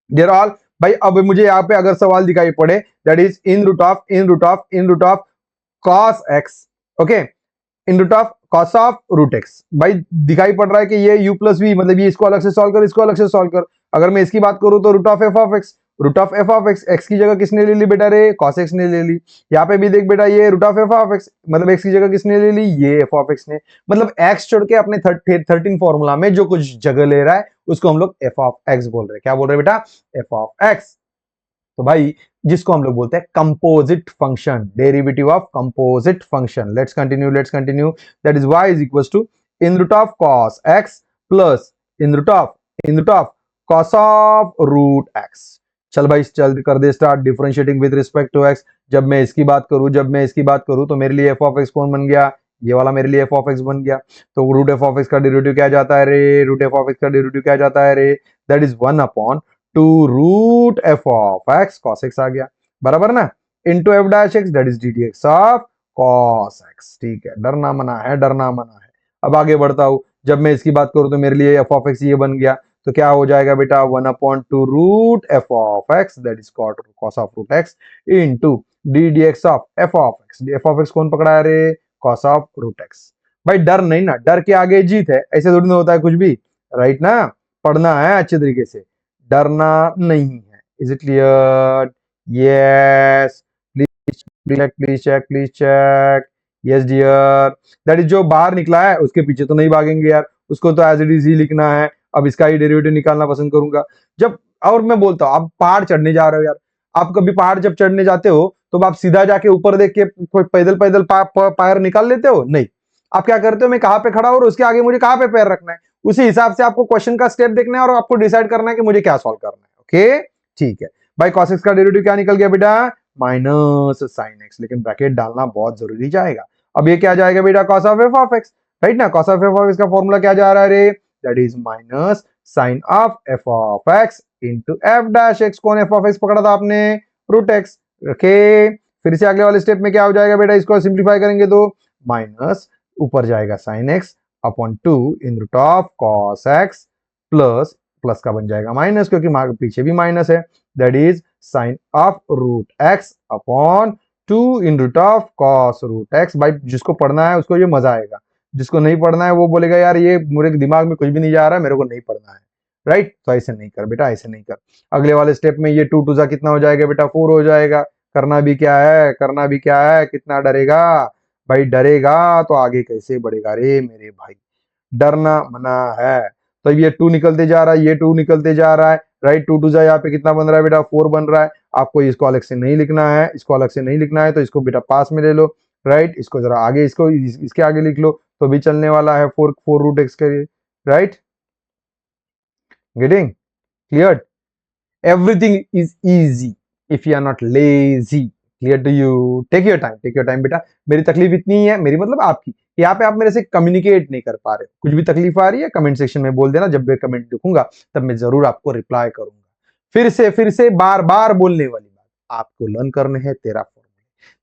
डियर ऑल, भाई अब मुझे यहाँ पे अगर सवाल दिखाई पड़े that is in root of cos x, okay, in root of cos of root x. भाई दिखाई पड़ रहा है कि ये u प्लस वी, मतलब ये इसको अलग से सॉल्व कर, इसको अलग से सॉल्व कर। अगर मैं इसकी बात करूं तो root of f of x की जगह किसने ले ली बेटा रे, cos x ने ले ली। यहाँ पे भी देख बेटा, ये root of f of x, मतलब एक्स की जगह किसने ले ली, ये एफ ऑफ एक्स ने। मतलब एक्स छोड़ के अपने 13 फॉर्मूला में जो कुछ जगह ले रहा है उसको हम लोग एफ ऑफ एक्स बोल रहे हैं। क्या बोल रहे हैं बेटा, एफ ऑफ एक्स। तो भाई जिसको हम लोग बोलते हैं composite function, derivative of composite function. Let's continue that is y is equal to in root of cos x plus in root of cos of root x। चल भाई चल कर दे start, differentiating with respect to x। जब मैं इसकी बात करूं तो मेरे लिए एफ ऑफ एक्स कौन बन गया, ये वाला मेरे लिए एफ ऑफ एक्स बन गया। तो रूट एफ ऑफ एक्स का डेरिवेटिव क्या जाता है रे, रूट एफ ऑफ एक्स का डेरिवेटिव क्या जाता है रे, that is 1/2 root F of X cos X आ गया, बराबर ना, into F dash x that is D D x of cos X. ठीक है, डरना मना है, डरना मना है। अब आगे बढ़ता हूं, जब मैं इसकी बात करूं तो मेरे लिए एफ ऑफ एक्स ये बन गया, तो क्या हो जाएगा बेटा 1/2 root F of x that is cos of root x into d D x of f of x. F of x कौन पकड़ा है रे, कॉस ऑफ रूट एक्स। भाई डर नहीं ना, डर के आगे जीत है, ऐसे थोड़ी ना होता है कुछ भी, राइट ना। पढ़ना है अच्छे तरीके से, डरना नहीं है। Is it clear? Yes. Please check. Yes dear, that is जो बाहर निकला है उसके पीछे तो नहीं भागेंगे यार, उसको तो एज इट इज ही लिखना है। अब इसका ही डेरिवेटिव निकालना पसंद करूंगा। जब और मैं बोलता हूँ आप पहाड़ चढ़ने जा रहे हो यार, आप कभी पहाड़ जब चढ़ने जाते हो तो आप सीधा जाके ऊपर देख के पैदल पैदल पैर निकाल लेते हो? नहीं, आप क्या करते हो, मैं कहाँ पे खड़ा हूँ और उसके आगे मुझे कहाँ पे पैर रखना है, उसी हिसाब से आपको क्वेश्चन का स्टेप देखना है और आपको डिसाइड करना है कि मुझे क्या सॉल्व करना है। ओके ठीक है भाई, cos x का डेरिवेटिव क्या निकल गया बेटा, माइनस साइन एक्स, लेकिन ब्रैकेट डालना बहुत जरूरी जाएगा। अब ये क्या जाएगा बेटा, cos of f of x, right ना। cos of f of x का फॉर्मूला क्या जा रहा है रे, that is minus sine of f of x into F dash x. कौन एफ ऑफ एक्स पकड़ा था आपने, रूट एक्स। ओके फिर से अगले वाले स्टेप में क्या हो जाएगा बेटा, इसको सिंप्लीफाई करेंगे तो माइनस ऊपर जाएगा sine x upon 2 in root of cos x plus, plus का बन जाएगा माइनस क्योंकि पीछे भी माइनस है, that is sine of root x upon 2 in root of cos root x. भाई जिसको पढ़ना है उसको ये मजा आएगा, जिसको नहीं पढ़ना है वो बोलेगा यार ये मेरे दिमाग में कुछ भी नहीं जा रहा है, मेरे को नहीं पढ़ना है, राइट। तो ऐसे नहीं कर बेटा, ऐसे नहीं कर। अगले वाले स्टेप में ये 2 2 जा कितना हो जाएगा बेटा, 4 हो जाएगा। करना भी क्या है, करना भी क्या है, कितना डरेगा भाई, डरेगा तो आगे कैसे बढ़ेगा रे मेरे भाई, डरना मना है। तो ये 2 निकलते जा रहा है, ये 2 निकलते जा रहा है, राइट। 2 2 जा यहाँ पे कितना बन रहा है बेटा, 4 बन रहा है। आपको इसको अलग से नहीं लिखना है, इसको अलग से नहीं लिखना है, तो इसको बेटा पास में ले लो, राइट। इसको जरा आगे, इसको इसके आगे लिख लो तो भी चलने वाला है, 4 रूट एक्स के, right. Getting clear? everything is easy if you are not lazy. clear to you? take your time बेटा। मेरी तकलीफ इतनी ही है, मेरी मतलब आपकी, यहाँ पे आप मेरे से कम्युनिकेट नहीं कर पा रहे हो। कुछ भी तकलीफ आ रही है कमेंट सेक्शन में बोल देना, जब मैं कमेंट लिखूंगा तब मैं जरूर आपको रिप्लाई करूंगा। फिर से बार बार बोलने वाली बात, आपको लर्न करने हैं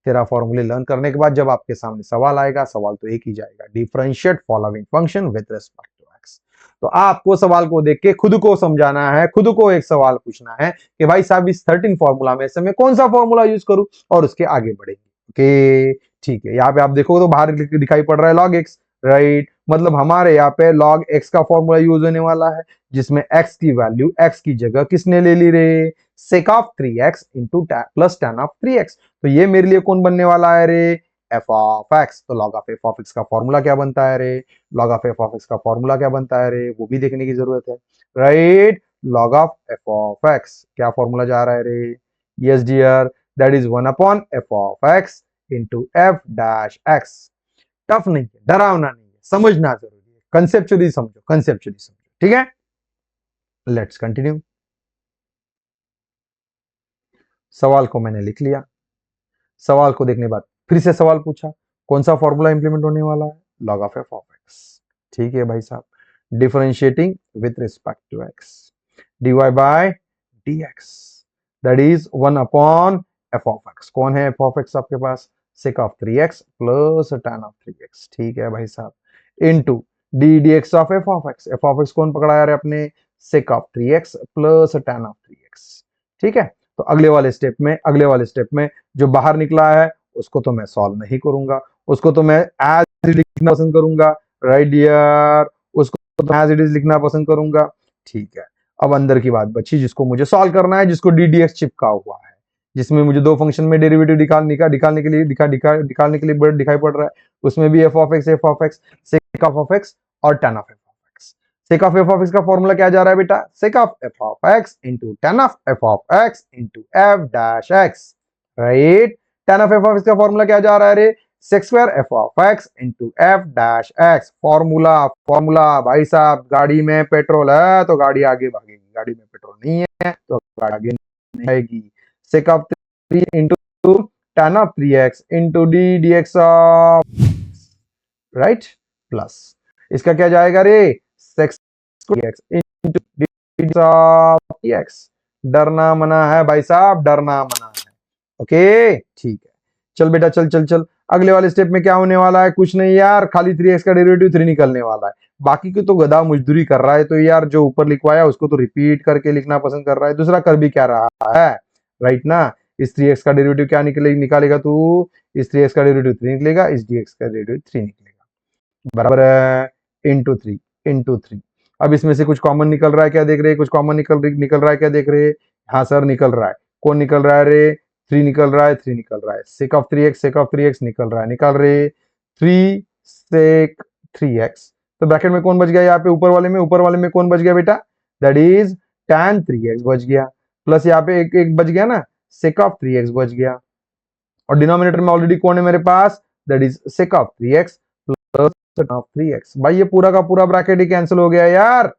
तेरा फॉर्मूले लर्न करने के बाद जब आपके सामने सवाल आएगा, सवाल तो एक ही जाएगा, differentiate following function with respect to x. तो आपको सवाल को देख के खुद को समझाना है, खुद को एक सवाल पूछना है कि भाई साहब इस 13 फॉर्मूला में से मैं कौन सा फॉर्मूला यूज करूं, और उसके आगे बढ़ेंगे। ओके ठीक है, यहाँ पे आप देखो तो बाहर दिखाई पड़ रहा है log x, राइट। मतलब हमारे यहाँ पे log x का फॉर्मूला यूज होने वाला है, जिसमें x की वैल्यू, x की जगह किसने ले ली रे, sec of 3x into plus tan of 3x। तो ये मेरे लिए कौन बनने वाला है रे, f ऑफ x। तो log of f of x का फॉर्मूला क्या बनता है रे, log of f of x का फॉर्मूला क्या बनता है रे, वो भी देखने की जरूरत है, right. log of f of x क्या फॉर्मूला जा रहा है रे, yes dear, that is 1 upon f of x into f dash x। Tough नहीं है, डरावना नहीं है, समझना जरूरी है, कंसेप्चुअली समझो, कंसेप्चुअली समझो, ठीक है। Let's continue. सवाल को मैंने लिख लिया, सवाल को देखने बाद फिर से सवाल पूछा, कौन सा फॉर्मूला इंप्लीमेंट होने वाला है, log of f of x। ठीक है भाई साहब, differentiating with respect to x, dy by dx, that is 1 upon f of x। कौन है f ऑफ x आपके पास, sec of 3x plus tan of 3x। ठीक है भाई साहब, into d dx of f of x। f of x कौन पकड़ा है अपने, sec of 3x plus tan of 3x। ठीक है, तो अगले वाले स्टेप में जो बाहर निकला है उसको तो मैं सॉल्व नहीं करूंगा, उसको तो मैं एज लिखना पसंद करूंगा, राइट डियर, उसको तो एज इट इज लिखना पसंद करूंगा। ठीक है, अब अंदर की बात बची जिसको मुझे सॉल्व करना है, जिसको डी डी एक्स चिपका हुआ है, जिसमें मुझे दो फंक्शन में डेरिवेटिव निकालने के लिए दिखाई पड़ रहा है, उसमें भी f of x, sec of x और tan of f of x. Sec of f of x का फॉर्मूला क्या जा रहा है बेटा, sec of f of x into tan of f of x into F dash x, right. tan of f of x का formula क्या जा रहा है रे, sec square f of x into F dash x. Formula formula भाई साहब, गाड़ी में पेट्रोल है तो गाड़ी आगे भागेगी, गाड़ी में पेट्रोल नहीं है तो गाड़ी आगे नहीं आएगी। sec of 3 into tan of 3x into d dx of right plus इसका क्या जाएगा रे, sec dx into d dx of dx। डरना मना है भाई साहब, डरना मना है। ओके ठीक है, चल बेटा चल चल चल, अगले वाले स्टेप में क्या होने वाला है, कुछ नहीं यार, खाली 3x का डेरिवेटिव 3 निकलने वाला है। बाकी की तो गधा मजदूरी कर रहा है, तो यार जो ऊपर लिखवाया उसको तो रिपीट करके लिखना पसंद कर रहा है, दूसरा कर भी क्या रहा है, राइट ना। इस 3x का डेरिवेटिव क्या निकालेगा तू, इस 3x का डेरिवेटिव 3 निकलेगा, इस dx का डेरिवेटिव 3 निकलेगा, बराबर है, इंटू 3। अब इसमें से कुछ कॉमन निकल रहा है क्या देख रहे हैं, कुछ कॉमन निकल रहा है क्या देख रहे हैं, हाँ सर निकल रहा है। कौन निकल रहा है रे, 3 निकल रहा है, 3 निकल रहा है, सेक ऑफ 3x निकल रहा है, निकाल रहे 3 सेक 3x। तो ब्रैकेट में कौन बच गया, यहाँ पे ऊपर वाले में कौन बच गया बेटा, दैट इज tan 3x बच गया, प्लस यहाँ पे एक बच गया ना, sec ऑफ 3x बच गया, और डिनोमिनेटर में ऑलरेडी कौन है मेरे पास, that is sec of 3x plus tan of 3x। भाई ये पूरा का पूरा ब्रैकेट ही कैंसिल हो गया यार,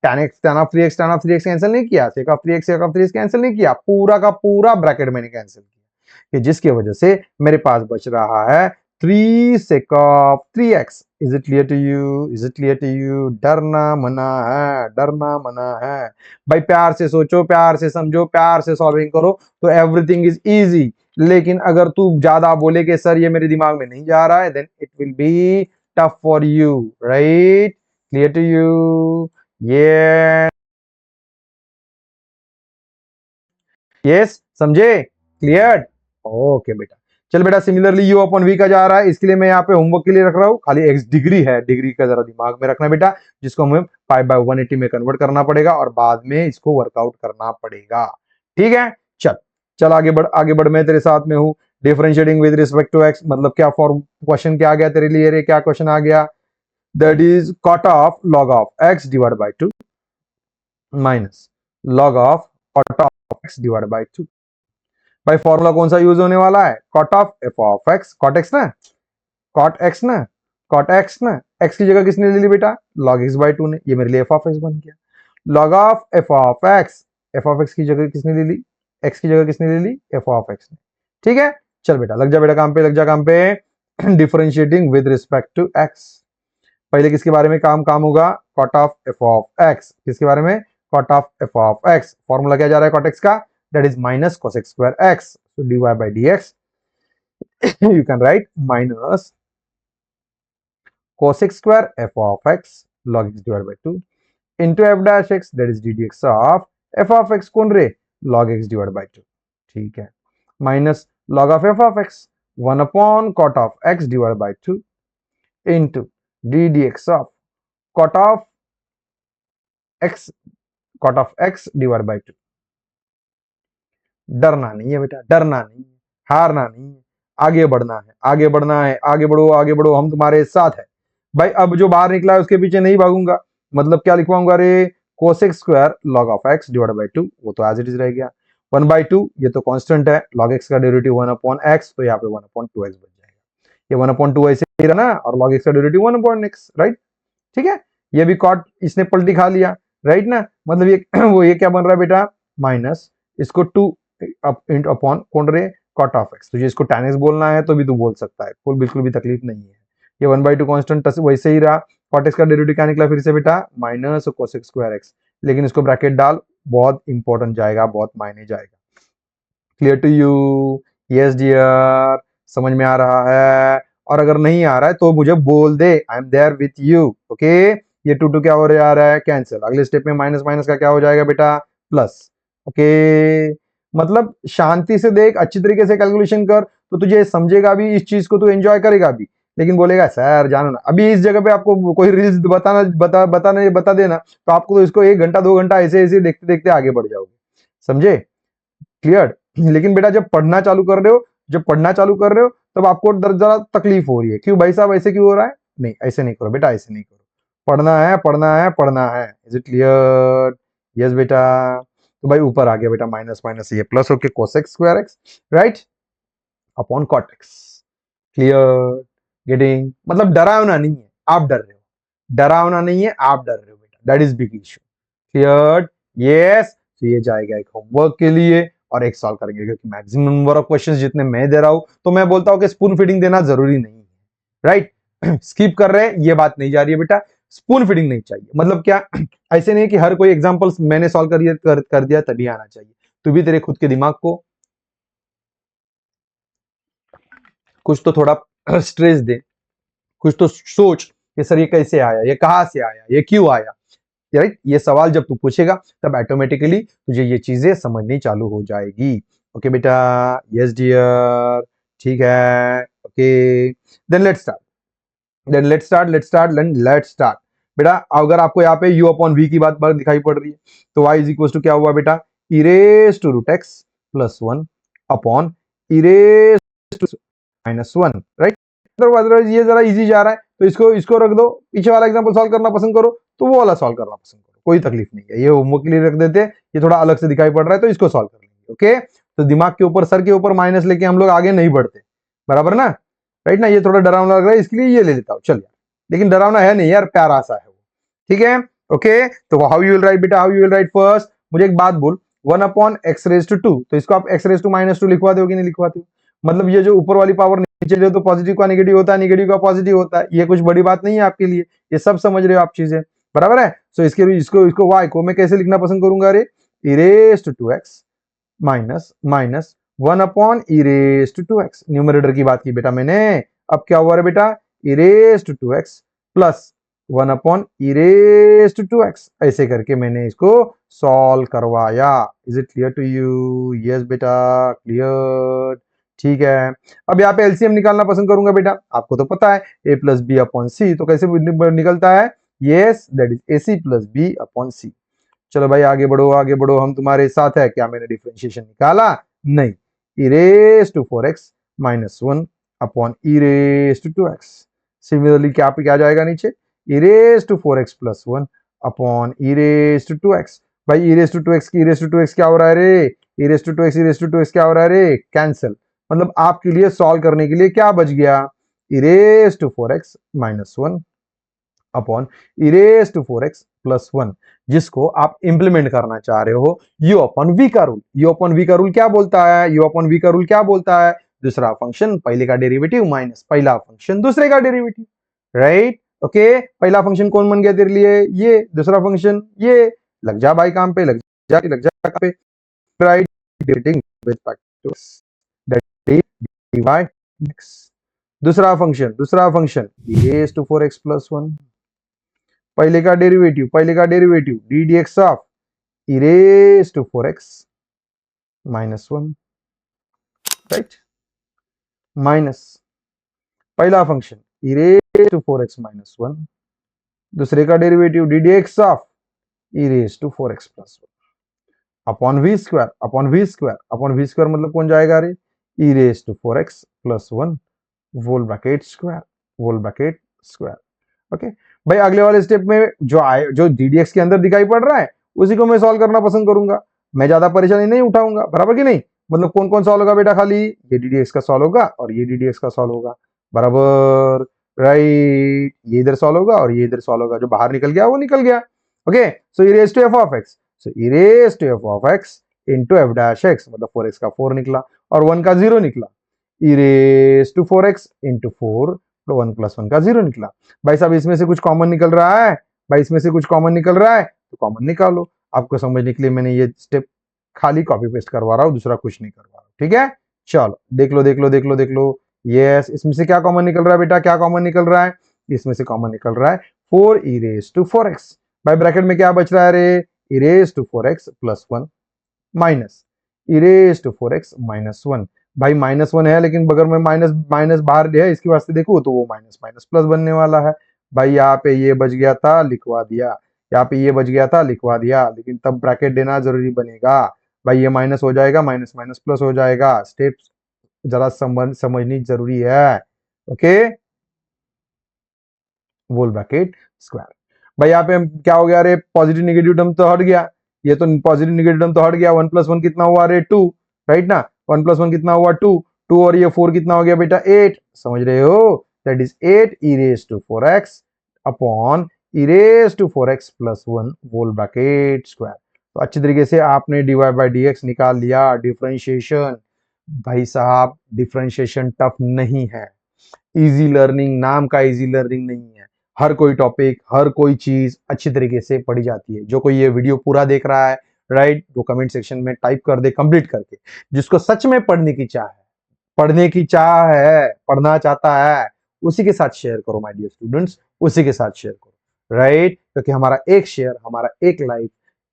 tan ऑफ 3x कैंसिल नहीं किया, sec ऑफ 3x कैंसिल नहीं किया, पूरा का पूरा ब्रैकेट मैंने कैंसिल किया, कि जिसकी वजह से मेरे पास बच रहा है 3 sec of 3x। Is it clear to you, is it clear to you, डरना मना है, डरना मना है भाई, प्यार से सोचो, प्यार से समझो, प्यार से सॉल्विंग करो तो एवरीथिंग इज इजी। लेकिन अगर तू ज्यादा बोले कि सर ये मेरे दिमाग में नहीं जा रहा है, then it will be tough for you, right, clear to you, ये यस समझे, क्लियर, ओके बेटा। चल बेटा, सिमिलरली यू अपॉन वी का जा रहा है, इसके लिए मैं यहाँ पे होमवर्क के लिए रख रहा हूँ, खाली एक्स डिग्री है, डिग्री का जरा दिमाग में रखना बेटा, जिसको हमें पाई बाय 180 में कन्वर्ट करना पड़ेगा और बाद में इसको वर्कआउट करना पड़ेगा, ठीक है। चल चल आगे बढ़, मैं तेरे साथ में हूँ। Differentiating with respect to x, मतलब क्या फॉर्म, क्वेश्चन क्या आ गया तेरे लिए रे, क्या क्वेश्चन आ गया, that is cot of log of x divide by 2 minus log of cot of x divide by 2। भाई फॉर्मूला कौन सा यूज होने वाला है, cot of f of x, cot x ना, कॉट एक्स ना, कॉट एक्स ना, एक्स की जगह किसने ले ली बेटा, लॉग एक्स बाय 2 ने, ये मेरे लिए एफ ऑफ एक्स बन गया। Log of f of x की जगह किसने ले ली, एक्स की जगह किसने ले ली, एफ ऑफ एक्स ने, ठीक है। चल बेटा लग जा बेटा काम पे, लग जा काम पे। Differentiating with respect to x, पहले किसके बारे में काम होगा, cot of f of x, किसके बारे में, cot of f of x. Formula क्या जा रहा है कॉट एक्स का, that is minus cosec square x, so dy by dx you can write minus cosec square f of x log x divided by 2 into f dash x, that is ddx of f of x कौन रे, log x divided by 2, ठीक है, minus log of f of x 1 upon cot of x divided by 2 into ddx of cot of x, cot of x divided by 2। डरना नहीं है बेटा, डरना नहीं है, हारना नहीं है, आगे बढ़ना है, आगे बढ़ना है, आगे बढ़ो, हम तुम्हारे साथ है भाई। अब जो बाहर निकला है उसके पीछे नहीं भागूंगा, मतलब क्या लिखवाऊंगा रे, cosec square log of x divide by 2, वो तो एज इट इज रह गया, 1/2 ये तो कांस्टेंट है, log x का डेरिवेटिव 1 अपॉन x, तो यहाँ पे 1 अपॉन 2x बन जाएगा, ये 1 अपॉन 2 ऐसे ही रहना, और log x का डेरिवेटिव 1 अपॉन x, राइट, ठीक है। ये भी कॉट इसने पलटी खा लिया, राइट ना, मतलब ये वो ये क्या बन रहा है बेटा, माइनस इसको 2 अपॉन कौन रे, कॉट ऑफ एक्स, तुझे इसको tan x बोलना है तो भी तू बोल सकता है, कोई बिल्कुल भी तकलीफ नहीं है। ये 1/2 कांस्टेंट वैसे ही रहा, कॉट एक्स का डेरिवेटिव क्या निकला फिर से बेटा, माइनस कोसेक स्क्वायर एक्स, लेकिन इसको ब्रैकेट डाल, बहुत इंपॉर्टेंट जाएगा, बहुत मायने जाएगा। Clear to you, yes dear, समझ में आ रहा है, और अगर नहीं आ रहा है तो मुझे बोल दे, I am there with you, okay. ये 2 क्या हो रहा है, कैंसिल, अगले स्टेप में माइनस माइनस का क्या हो जाएगा बेटा, प्लस, ओके। मतलब शांति से देख, अच्छी तरीके से कैलकुलेशन कर, तो तुझे समझेगा भी, इस चीज को तू एंजॉय करेगा भी, लेकिन बोलेगा सर जानो ना, अभी इस जगह पे आपको कोई रील्स बता देना, तो आपको तो इसको 1 घंटा 2 घंटा ऐसे ऐसे देखते देखते आगे बढ़ जाओगे, समझे, क्लियर। लेकिन बेटा जब पढ़ना चालू कर रहे हो, जब पढ़ना चालू कर रहे हो तब आपको जरा तकलीफ हो रही है, क्यों भाई साहब ऐसे क्यों हो रहा है, नहीं ऐसे नहीं करो बेटा, ऐसे नहीं करो, पढ़ना है पढ़ना है पढ़ना है, इज इट क्लियर, यस बेटा। तो भाई ऊपर आ गया बेटा, माइनस माइनस ये प्लस होके cosec square x, right, upon cot x, clear, getting, मतलब डरावना नहीं है, आप डर रहे हो, डरावना नहीं है, आप डर रहे हो बेटा, that is big issue, clear, yes. तो ये जाएगा एक होमवर्क के लिए, और एक सॉल्व करेंगे, क्योंकि मैक्सिमम नंबर ऑफ क्वेश्चंस जितने मैं दे रहा हूं, तो मैं बोलता हूं कि स्पून फीडिंग देना जरूरी नहीं है, राइट, स्किप कर रहे हैं, ये बात नहीं जा रही है बेटा, स्पून फीडिंग नहीं चाहिए, मतलब क्या, ऐसे नहीं है कि हर कोई एग्जांपल्स मैंने सॉल्व कर दिया तभी आना चाहिए, तू भी तेरे खुद के दिमाग को कुछ तो थोड़ा स्ट्रेस दे, कुछ तो सोच कि सर ये कैसे आया, ये कहां से आया, ये क्यों आया, राइट, ये सवाल जब तू पूछेगा तब ऑटोमेटिकली तुझे ये चीजें समझनी चालू हो जाएगी, ओके बेटा, यस डियर, ठीक है, okay, then let's start, let's start बेटा। अगर आपको यहाँ पे u अपॉन v की बात दिखाई पड़ रही है, तो y इज इक्वल टू क्या हुआ बेटा, e raise to root x plus 1 upon e raise to minus 1, right. Otherwise ये जरा इजी जा रहा है, तो इसको रख दो, पीछे वाला एग्जांपल सॉल्व करना पसंद करो तो वो वाला सॉल्व करना पसंद करो, कोई तकलीफ नहीं है, ये होमवर्क के लिए रख देते, ये थोड़ा अलग से दिखाई पड़ रहा है तो इसको सॉल्व कर लेंगे, ओके। तो दिमाग के ऊपर, सर के ऊपर माइनस लेके हम लोग आगे नहीं बढ़ते, बराबर ना, राइट ना, ये थोड़ा डरावना लग रहा है, इसके लिए ये ले लेता हूँ, चलिए, लेकिन डरावना है नहीं यार, प्यारा सा है वो, ठीक है, ओके। तो हाउ यू विल राइट बेटा, how you will write, first मुझे एक बात बोल, 1 अपॉन एक्स रेज टू 2, तो इसको आप एक्स रेज टू माइनस 2 लिखवा दो कि नहीं लिखवाते हो, मतलब ये जो ऊपर वाली पावर नीचे जो, तो पॉजिटिव का नेगेटिव होता है, नेगेटिव का पॉजिटिव होता है, ये कुछ बड़ी बात नहीं है आपके लिए, ये सब समझ रहे हो आप चीजें, बराबर है। सो इसके इसको वाई को मैं कैसे लिखना पसंद करूंगा, रे e raise to 2x minus minus 1 upon e raise to 2x, numerator की बात की बेटा मैंने, अब क्या हुआ रे बेटा, e raise to 2x plus 1 upon e raise to 2x, ऐसे करके मैंने इसको सॉल्व करवाया, is it clear to you, yes बेटा, क्लियर, ठीक है। अब यहाँ पे एलसीएम निकालना पसंद करूंगा बेटा, आपको तो पता है a plus B upon C, तो कैसे निकलता है, yes that is A C plus B upon C. चलो भाई आगे बढ़ो, हम तुम्हारे साथ है, क्या मैंने डिफरेंशिएशन निकाला, नहीं, e raise to 4x minus 1 upon e raise to 2x, similarly क्या पे क्या जाएगा नीचे, e raise to 4x plus 1 upon e raise to 2x, भाई e रेज टू 2x की e रेज टू 2x क्या हो रहा है रे, e raise to 2x e raise to 2x क्या हो रहा है रे, कैंसिल, मतलब आपके लिए सॉल्व करने के लिए क्या बच गया, e raise to 4x minus 1 upon e raise to 4x plus 1, जिसको आप इंप्लीमेंट करना चाह रहे हो u अपॉन v का रूल, u अपॉन v का रूल क्या बोलता है, u अपॉन v का रूल क्या बोलता है, दूसरा फंक्शन पहले का डेरिवेटिव माइनस पहला फंक्शन दूसरे का डेरिवेटिव, राइट, ओके। पहला फंक्शन कौन बन गया तेरे लिए, ये, दूसरा फंक्शन ये, लग जा भाई काम पे, लग जा काम पे, right, dividing with factors, that is divide x, दूसरा function e raise to 4x plus 1 पहले का derivative D D x of E raise to 4x minus 1, right, minus पहला function E raise to 4x minus 1, दूसरे का derivative D D x of E raise to 4x plus 1 upon V square मतलब कौन जाएगा रे, E raise to 4x plus 1 whole bracket square. Okay भाई, अगले वाले स्टेप में जो डीडीएक्स के अंदर दिखाई पड़ रहा है उसी को मैं सॉल्व करना पसंद करूंगा, मैं ज्यादा परेशानी नहीं उठाऊंगा, बराबर कि नहीं। मतलब कौन कौन सॉल्व होगा बेटा, खाली ये डीडीएक्स का सॉल्व होगा और ये डीडीएक्स का सॉल्व होगा, बराबर, राइट। ये इधर सॉल्व होगा और ये इधर सॉल्व होगा, जो बाहर निकल गया वो निकल गया। Okay, so e raise to f of x, so e raise to f of x into F dash x, मतलब 4x का 4 निकला और 1 का 0 निकला, ई रेज टू 4x इंटू 4 तो 1 प्लस 1 का 0 निकला। भाई साहब इसमें से कुछ कॉमन निकल रहा है, तो कॉमन निकालो। आपको समझने के लिए मैंने ये स्टेप खाली कॉपी पेस्ट करवा रहा हूँ, दूसरा कुछ नहीं करवा रहा हूँ, ठीक है। चलो देख लो। यस, इसमें से क्या कॉमन निकल रहा है बेटा, क्या कॉमन निकल रहा है, इसमें से कॉमन निकल रहा है 4 ई रेज टू 4x। भाई ब्रैकेट में क्या बच रहा है रे, E raise to 4x plus 1 minus E raise to 4x minus 1। भाई माइनस 1 है लेकिन बगल में माइनस बाहर है, इसके वास्ते देखो तो वो माइनस माइनस प्लस बनने वाला है। भाई यहाँ पे ये बच गया था लिखवा दिया, लेकिन तब ब्रैकेट देना जरूरी बनेगा। भाई ये माइनस हो जाएगा, माइनस माइनस प्लस हो जाएगा, स्टेप्स जरा समझनी जरूरी है। ओके, वोल ब्रैकेट स्क्वायर। भाई यहाँ पे हम क्या हो गया रे, पॉजिटिव निगेटिव टर्म तो हट गया, ये तो पॉजिटिव निगेटिव टर्म तो हट गया। 1 प्लस 1 कितना हुआ रे, 2, राइट ना। 1 प्लस 1 कितना हुआ, 2, 2 और ये 4 कितना हो गया बेटा, 8, समझ रहे हो, that is 8 e raise to 4x upon e raise to 4x plus 1 whole bracket square. तो अच्छी तरीके से आपने dy बाई डी एक्स निकाल लिया। डिफरेंशिएशन भाई साहब, डिफरेंशिएशन टफ नहीं है, इजी लर्निंग नाम का इजी लर्निंग नहीं है। हर कोई टॉपिक, हर कोई चीज अच्छी तरीके से पढ़ी जाती है। जो कोई ये वीडियो पूरा देख रहा है, राइट, वो कमेंट सेक्शन में टाइप कर दे कंप्लीट करके। जिसको सच में पढ़ना चाहता है, उसी के साथ शेयर करो माय डियर स्टूडेंट्स, उसी के साथ शेयर करो, राइट, क्योंकि हमारा एक शेयर, हमारा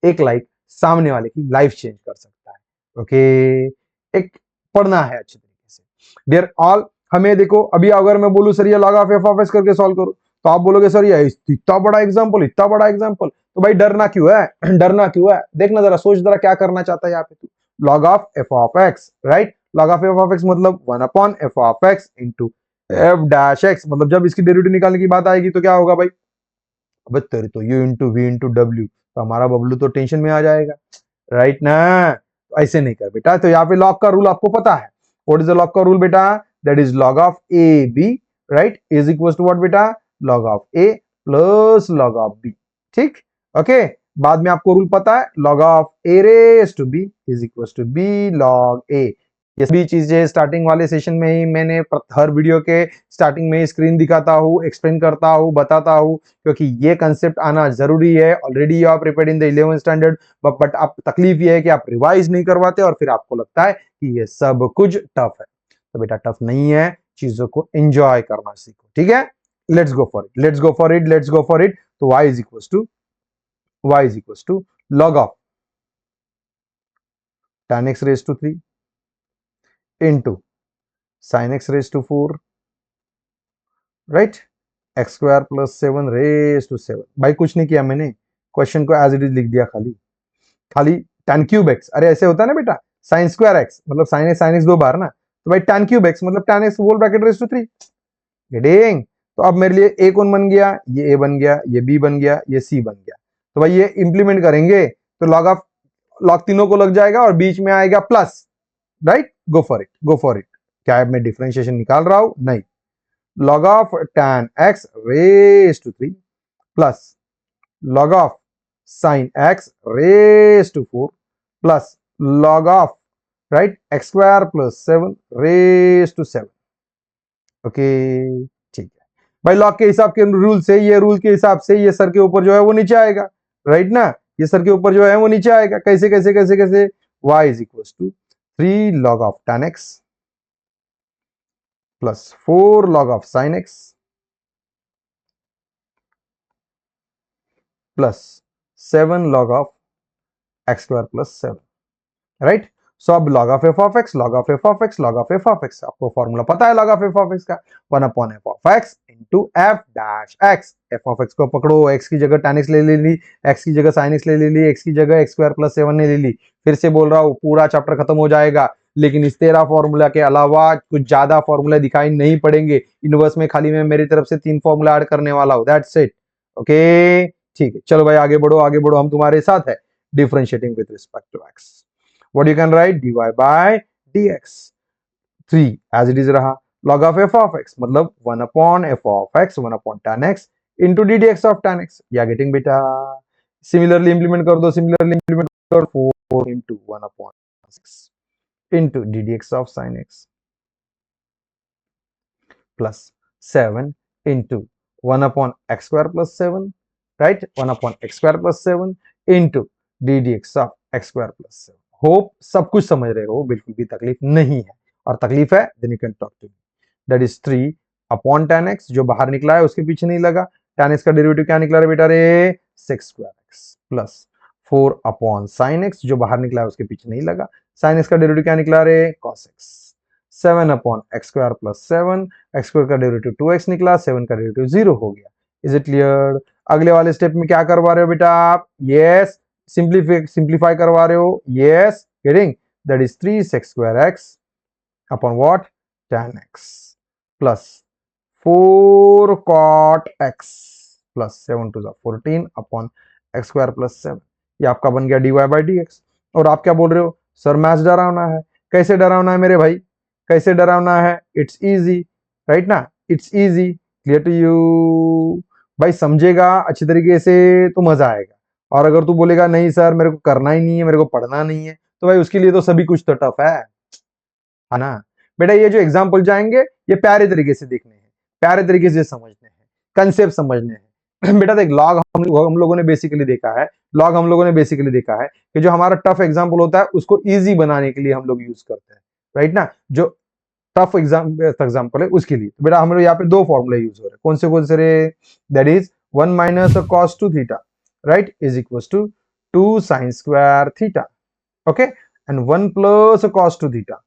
एक लाइक सामने वाले की लाइफ चेंज कर सकता है। ओके, एक पढ़ना है अच्छी तरीके से डियर ऑल। हमें देखो, अभी अगर मैं बोलूं सर ये log of f of x करके सॉल्व करो, तो आप बोलोगे सर ये इतना बड़ा एग्जांपल, तो भाई डरना क्यों है, देखना जरा, सोच जरा क्या करना चाहता है यहाँ पे तू। log of f of x, right, log of f of x मतलब 1 upon f of x into F dash x. मतलब जब इसकी डेरिवेटिव निकालने की बात आएगी तो क्या होगा भाई, अब तेरे तो यू इंटू वी इंटू डब्ल्यू, तो हमारा बबलू तो टेंशन में आ जाएगा, राइट ना। तो ऐसे नहीं कर बेटा, तो यहाँ पे लॉग का रूल आपको पता है। व्हाट इज द लॉग का रूल बेटा, that is log of A b, right, is equal to what बेटा, log of A plus log of b, ठीक। ओके, बाद में आपको रूल पता है, log of a raise to b is equal to b log a. ये सभी चीजें स्टार्टिंग वाले सेशन में ही मैंने हर वीडियो के स्टार्टिंग में ही स्क्रीन दिखाता हूँ, एक्सप्लेन करता हूँ, बताता हूँ, क्योंकि ये कंसेप्ट आना जरूरी है। Already you are prepared in the 11th standard, but आप तकलीफ ये है कि आप रिवाइज नहीं करवाते और फिर आपको लगता है कि ये सब कुछ टफ है। तो बेटा टफ नहीं है, चीजों को एंजॉय करना सीखो, ठीक है। Let's go for it. तो y is equal to log of tan x raise to 3 into sin x raised to 4, right, x square plus 7 raise to 7। भाई कुछ नहीं किया मैंने, क्वेश्चन को एज इट इज लिख दिया, खाली tan क्यूब x। अरे ऐसे होता है ना बेटा, sin स्क्वायर x मतलब sin x 2 बार ना, तो भाई tan क्यूब x मतलब tan x whole bracket raise to 3, getting. तो अब मेरे लिए a कौन बन गया, ये a बन गया, ये b बन गया, ये c बन गया। तो भाई ये इंप्लीमेंट करेंगे तो log तीनों को लग जाएगा और बीच में आएगा plus, right. Go for it. क्या मैं डिफरेंशिएशन निकाल रहा हूं, नहीं। log of tan x raise to 3 plus log of sin x raise to 4 plus log of, right, x square plus 7 raise to 7। Okay, ठीक है भाई, लॉग के हिसाब के रूल से, ये रूल के हिसाब से ये सर के ऊपर जो है वो नीचे आएगा, राइट ना। ये सर के ऊपर जो है वो नीचे आएगा, कैसे y is equal to 3 log of tan x plus 4 log of sin x plus 7 log of x square plus 7, right. So अब log of f of x, log of f of x, log of f of x, आपको formula पता है log of f of x का, 1 upon f of x into F dash x. F of x को पकड़ो, x की जगह tan x ले ली, x की जगह sin x ले ली, एक्स की जगह एक्स स्क्वायर प्लस 7 ने ले ली। फिर से बोल रहा हूँ, पूरा चैप्टर खत्म हो जाएगा, लेकिन इस 13 फॉर्मूला के अलावा कुछ ज्यादा फॉर्मूला दिखाई नहीं पड़ेंगे। इनवर्स में खाली मैं मेरी तरफ से 3 फॉर्मूला ऐड करने वाला हूँ, दैट्स इट। ओके, ठीक है, चलो भाई आगे बढ़ो, आगे बढ़ो, हम तुम्हारे साथ है। Differentiating with respect to x, what you can write dy by dx, 3 as it is रहा। log of f of x मतलब 1 upon f of x, 1 upon tan x into ddx of tan x, या getting बेटा। Similarly implement कर दो, similarly implement कर दो, 4 into 1 upon 6 into ddx of sin x plus 7 into 1 upon x square plus 7, right, 1 upon x square plus 7 into ddx of x square plus 7। Hope सब कुछ समझ रहे हो, बिल्कुल भी तकलीफ नहीं है, और तकलीफ है then you can talk to me. That is 3 upon tan x, जो बाहर निकला है उसके पीछे नहीं लगा। tan x का डेरिवेटिव क्या निकला रे बेटा रे, 6 square x plus 4 upon sin x, जो बाहर निकला है उसके पीछे नहीं लगा। sin x का डेरिवेटिव क्या निकला रे, cos x, 7 upon x square plus 7, x square का डेरिवेटिव 2x निकला, 7 का डेरिवेटिव 0 हो गया। Is it clear? अगले वाले स्टेप में क्या करवा रहे हो बेटा आप, यस, सिंप्लीफाई करवा रहे हो, yes, getting, that is 3 sec square x upon what, tan x plus 4 cot x plus 7 to the 14 upon x square plus 7। ये आपका बन गया dy by dx। और आप क्या बोल रहे हो, सर मैथ्स डरावना है। कैसे डरावना है मेरे भाई, कैसे डरावना है, इट्स इजी, राइट ना, it's easy, clear to you. भाई समझेगा अच्छी तरीके से तो मजा आएगा, और अगर तू बोलेगा नहीं सर मेरे को करना ही नहीं है, मेरे को पढ़ना नहीं है, तो भाई उसके लिए तो सभी कुछ तो टफ है ना। बेटा ये जो एग्जाम्पल जाएंगे ये प्यारे तरीके से देखने हैं, प्यारे तरीके से समझने हैं, कंसेप्ट समझने हैं। बेटा देख, लॉग हम लोगों ने बेसिकली देखा है, लॉग हम लोगों ने बेसिकली देखा है कि जो हमारा टफ एग्जाम्पल होता है उसको इजी बनाने के लिए हम लोग यूज करते हैं, राइट ना। जो टफ एग्जाम्पल है उसके लिए, तो बेटा हम लोग यहाँ पे 2 फॉर्मूले यूज हो रहे हैं, कौन से रे, that is 1 minus cos 2 theta, right, is equal to 2 sin square theta, okay, and 1 plus cos 2 theta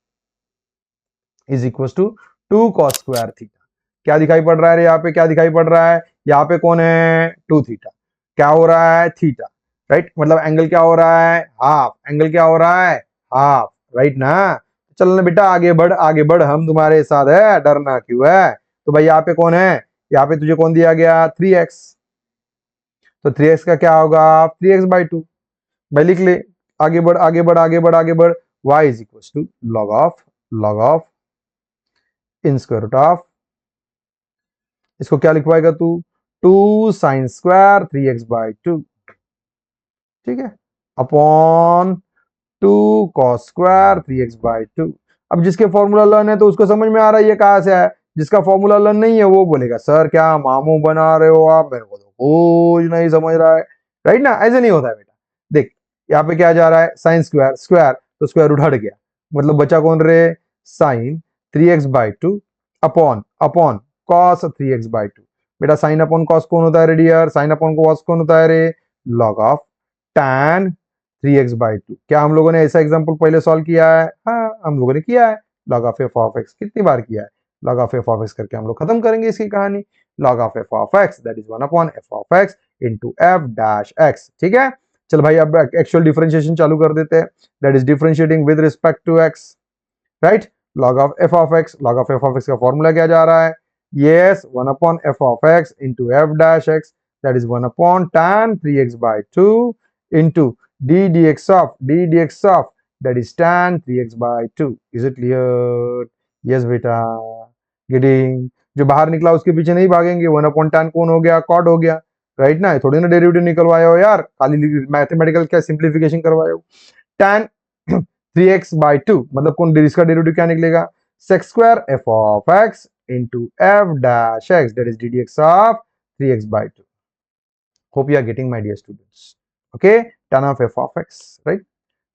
is equal to 2 cos square theta. क्या दिखाई पड़ रहा है यहाँ पे, क्या दिखाई पड़ रहा है, यहाँ पे कौन है, 2 थीटा, क्या हो रहा है, थीटा, राइट, मतलब एंगल क्या हो रहा है, हाफ, एंगल क्या हो रहा है, हाफ, राइट ना। चलना बेटा आगे बढ़, आगे बढ़, हम तुम्हारे साथ है, डरना क्यों है। तो भाई यहाँ पे कौन है, यहाँ पे तुझे कौन दिया गया, 3x, तो 3x का क्या होगा, 3x/2। भाई लिख ले, आगे बढ़, आगे बढ़, आगे बढ़, आगे बढ़, y is equal to log of in square root of, इसको क्या लिखवाएगा तू, 2 sin स्क्वायर 3x/2, ठीक है, अपॉन 2 cos स्क्वायर 3x/2। अब जिसके फॉर्मूला लर्न है तो उसको समझ में आ रहा है ये कहां से है, जिसका फॉर्मूला लर्न नहीं है वो बोलेगा सर क्या मामू बना रहे हो आप, मेरे को तो कुछ नहीं समझ रहा है, राइट ना। ऐसे नहीं होता है बेटा, देख यहाँ पे क्या जा रहा है, साइन स्क्वायर, स्क्वायर तो स्क्वायर रूट हट गया, मतलब बचा कौन रे, sign 3x/2 upon upon cos 3x/2। बेटा साइन अपॉन कॉस कौन होता है रे डियर, साइन अपॉन कॉस कौन होता है रे, लॉग ऑफ tan 3x/2। क्या हम लोगों ने ऐसा एग्जांपल पहले सॉल्व किया है, हाँ हम लोगों ने किया है। log of f of x कितनी बार किया है, log of f of x करके हम लोग खत्म करेंगे इसकी कहानी। log of f of x that is 1 upon f of x into f dash x, ठीक है। चल भाई अब एक्चुअल डिफरेंशिएशन चालू कर देते हैं, that is differentiating with respect to x, right. log of f of x, log of f of x का फॉर्मूला क्या जा रहा है, yes 1 upon f of x into f dash x, that is 1 upon tan 3x/2 into d dx of that is tan 3x/2। is it clear? yes बेटा, getting, जो बाहर निकला उसके पीछे नहीं भागेंगे, 1 upon tan कौन हो गया, cot हो गया, राइट ना। थोड़ी ना डेरिवेटिव निकलवाए हो यार, खाली मैथमेटिकल क्या सिंप्लीफिकेशन करवाए हो। tan 3x/2 मतलब कौन, इसका डेरिवेटिव क्या निकलेगा, sec square f of x into f dash x, that is ddx of 3x/2। hope you are getting my dear students, okay, tan of f of x, right,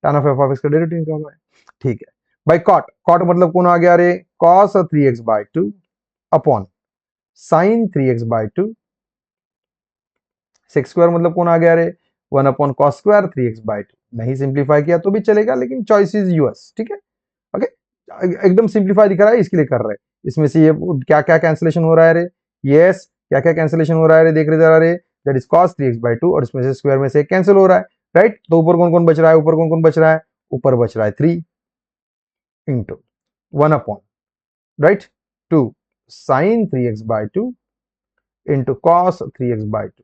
tan of f of x का derivative निकालना है, ठीक है भाई। cot मतलब कौन आ गया रे, cos 3x/2 upon sin 3x/2 sec square मतलब कौन आ गया रे, 1/cos स्क्वायर 3x/2। नहीं सिंप्लीफाई किया तो भी चलेगा, लेकिन चॉइस इज यूएस, ठीक है। ओके, एकदम सिंप्लीफाई दिख रहा है इसके लिए कर रहे हैं। इसमें से ये क्या क्या कैंसिलेशन हो रहा है रे, यस क्या क्या कैंसिलेशन हो रहा है रे, देख रहे जरा रे, दैट इज cos 3x/2 और इसमें से स्क्वायर में से कैंसिल हो रहा है, राइट। तो ऊपर कौन कौन बच रहा है, ऊपर कौन कौन बच रहा है, ऊपर बच रहा है 3 into 1 right 2 sin 3x/2 into cos 3x/2,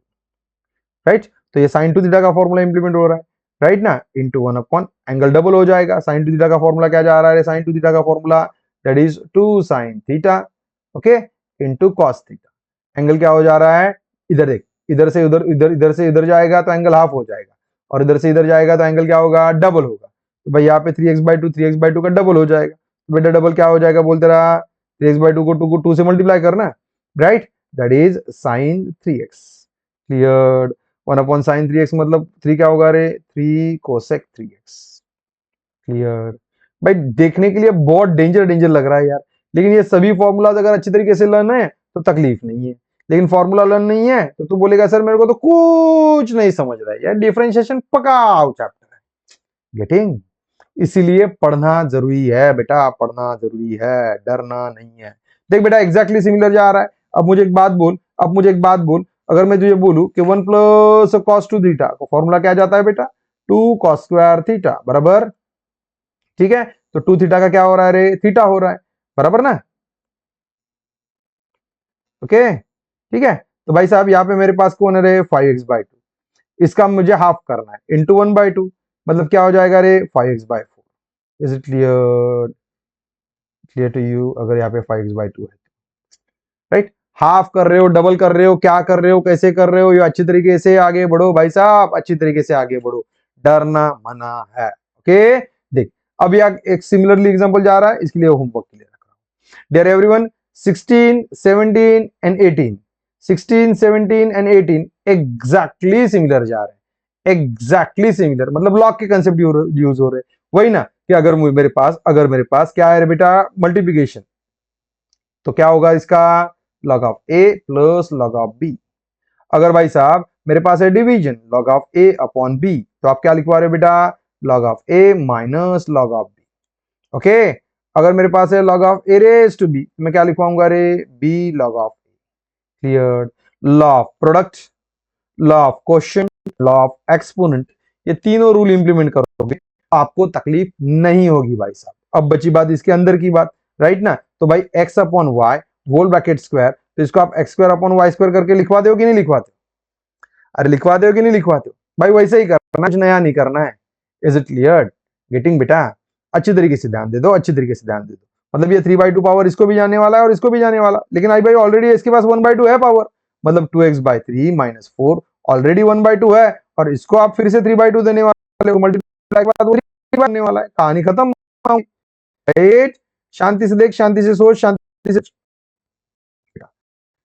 right. तो ये sin टू थीटा का फॉर्मूला इंप्लीमेंट हो रहा है, राइट ना, इंटू 1 एंगल डबल हो जाएगा। sin टू थीटा का फॉर्मूला क्या जा रहा है, sin टू थीटा का formula that is 2 sin theta, okay, into cos theta. Angle क्या हो जा रहा है, इधर देख, इधर से उधर, इधर से इधर जाएगा तो एंगल हाफ हो जाएगा, और इधर से इधर जाएगा तो एंगल क्या होगा, डबल होगा। तो भाई यहाँ पे 3x/2 का डबल हो जाएगा। तो बेटा डबल क्या हो जाएगा, बोलते रहा 3x/2 को 2 से मल्टीप्लाई करना, right, that is sin 3x। Clear, 1/sin 3x मतलब 3 क्या होगा रे, 3 cosec 3x। क्लियर भाई, देखने के लिए बहुत डेंजर डेंजर लग रहा है यार, लेकिन ये सभी फॉर्मूलाज अगर अच्छी तरीके से लर्न है तो तकलीफ नहीं है, लेकिन फॉर्मूला लर्न नहीं है तो तू बोलेगा सर मेरे को तो कुछ नहीं समझ रहा है यार, डिफरेंशिएशन पकाओ चैप्टर है, गेटिंग। इसीलिए पढ़ना जरूरी है बेटा, पढ़ना जरूरी है, डरना नहीं है। देख बेटा एग्जैक्टली सिमिलर जा रहा है। अब मुझे एक बात बोल, अब मुझे एक बात बोल, अगर मैं तुझे बोलूं कि 1 प्लस कॉस 2 थीटा को फॉर्मूला क्या जाता है बेटा, 2 cos स्क्वायर थीटा बराबर, ठीक है। तो 2 थीटा का क्या हो रहा है रे, थीटा हो रहा है, बराबर ना, ओके, ठीक है। तो भाई साहब यहाँ पे मेरे पास कौन है रे, 5x/2, इसका मुझे हाफ करना है इंटू 1/2, मतलब क्या हो जाएगा रे, 5x/4। Is it clear, clear to you, अगर यहाँ पे 5x/2 है, राइट। हाफ कर रहे हो, डबल कर रहे हो, क्या कर रहे हो, कैसे कर रहे हो, ये अच्छी तरीके से आगे बढ़ो भाई साहब, अच्छी तरीके से आगे बढ़ो, डरना मना है, ओके। देख अब यहाँ एक सिमिलरली एग्जांपल जा रहा है, इसके लिए होमवर्क के लिए रख रहा हूं। Dear everyone, 16, 17 and 18, 16, 17 and 18 exactly similar जा रहे हैं, एग्जैक्टली सिमिलर, मतलब लॉग के कंसेप्ट यूज हो रहे हैं, वही ना, कि अगर मेरे पास क्या है बेटा, मल्टीप्लीकेशन, तो क्या होगा इसका, log of a plus log of b। अगर भाई साहब मेरे पास है division, log of a upon b, तो आप क्या लिखवा रहे हो बेटा, log of a minus log of b, okay. अगर मेरे पास है log of a raise to b, मैं क्या लिखवाऊंगा रे, b log of a। Clear, law of product, law of quotient, law of exponent, ये तीनों रूल इंप्लीमेंट करोगे आपको तकलीफ नहीं होगी भाई साहब। अब बची बात इसके अंदर की बात, राइट ना, तो भाई x अपॉन वाई होल ब्रैकेट स्क्वायर, तो इसको आप x square upon y square करके लिखवा दो कि नहीं लिखवाते, अरे लिखवा दो कि नहीं लिखवाते भाई, वैसे ही करना, कुछ नया नहीं करना है। इज इट क्लियर, गेटिंग बेटा, अच्छी तरीके से ध्यान दे दो, अच्छी तरीके से ध्यान दे दो। मतलब ये 3/2 पावर इसको भी जाने वाला है और इसको भी जाने वाला, लेकिन आई भाई ऑलरेडी इसके पास 1/2 है पावर, मतलब 2x/3 माइनस 4 ऑलरेडी 1/2 है, और इसको आप फिर से 3/2 देने वाले हो, मल्टीप्लाई के बाद वो 3 बनने वाला है, कहानी खत्म, राइट। शांति से देख, शांति से सोच, शांति से,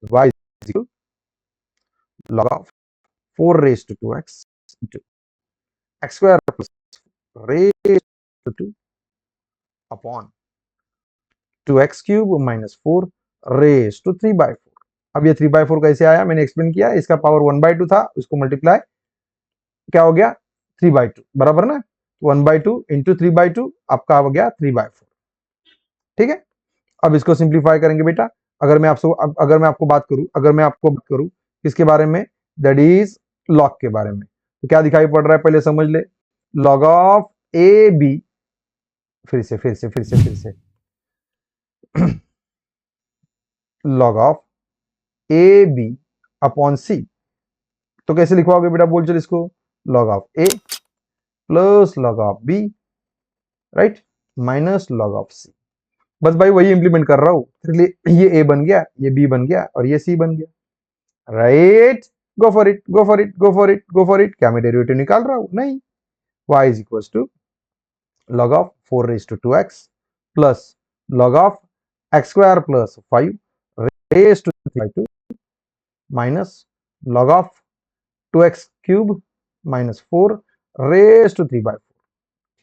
y is equal log of 4 raised to 2x into x square plus raised to 2 upon 2x cube minus 4 raised to 3/4। अब ये 3/4 कैसे आया, मैंने एक्सप्लेन किया, इसका पावर 1/2 था, उसको मल्टीप्लाई क्या हो गया 3/2, बराबर ना, 1/2 इंटू 3/2 आपका हो गया 3/4, ठीक है। अब इसको सिंप्लीफाई करेंगे बेटा, अगर मैं आपको बात करूं, किसके बारे में, दैट इज लॉग के बारे में, तो क्या दिखाई पड़ रहा है पहले समझ ले, लॉग ऑफ ए बी, फिर से log of A B upon C, तो कैसे लिखवाओगे बेटा, बोल चल इसको, log of A plus log of B, right, minus log of C. बस भाई वही इंप्लीमेंट कर रहा हूं, ये ए बन गया, ये बी बन गया और ये सी बन गया, right. Go for it, go for it, go for it, go for it. क्या मैं डेरिवेटिव निकाल रहा हूं, नहीं, y is equal to log of 4 raised to 2x plus log of x square plus 5 raised to 3/2 minus log of 2x cube minus 4 raised to 3/4।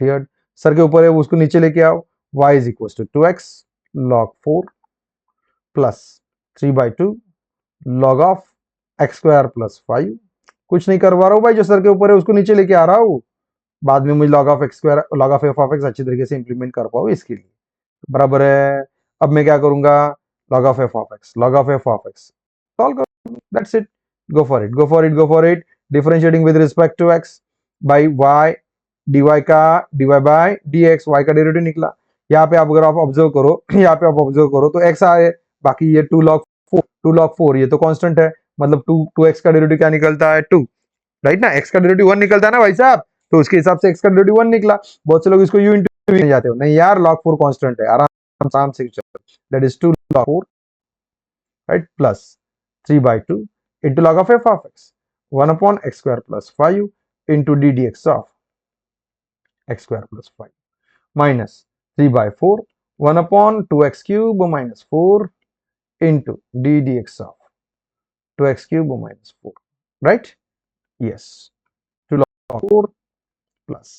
Clear, सर के ऊपर है उसको नीचे लेके आओ, y is equal to 2x log 4 plus 3/2 log of x square plus 5 कुछ नहीं करवा रहा हूँ भाई, जो सर के ऊपर है उसको नीचे लेके आ रहा हूँ, बाद में मुझे log of x square log of f of x अच्छी तरीके से इंप्लीमेंट कर पाऊँ इसके लिए, बराबर है। अब मैं क्या करूंगा, log of f of x, log of f of x solve कर, that's it, go for it, go for it, go for it. Differentiating with respect to x by y, dy का dy बाय dx, y का derivative निकला। यहाँ पे आप अगर आप observe करो, यहाँ पे आप ऑब्जर्व करो तो x आए, बाकी ये 2 log 4 ये तो कांस्टेंट है, मतलब 2x का डेरिवेटिव क्या निकलता है 2, राइट ना, x का डेरिवेटिव 1 निकलता है ना भाई साहब, तो उसके हिसाब से x का डेरिवेटिव 1 निकला। बहुत से लोग इसको u इंटू v जाते हो, नहीं यार log 4 कांस्टेंट है, आराम से चलो, that is 2 log 4, right, plus 3 by 2 into log of f of x 1 upon x square plus 5 into d dx of x square plus 5 minus 3 by 4 1 upon 2x cube minus 4 into d dx of 2x cube minus 4, right, yes, 2 log 4 plus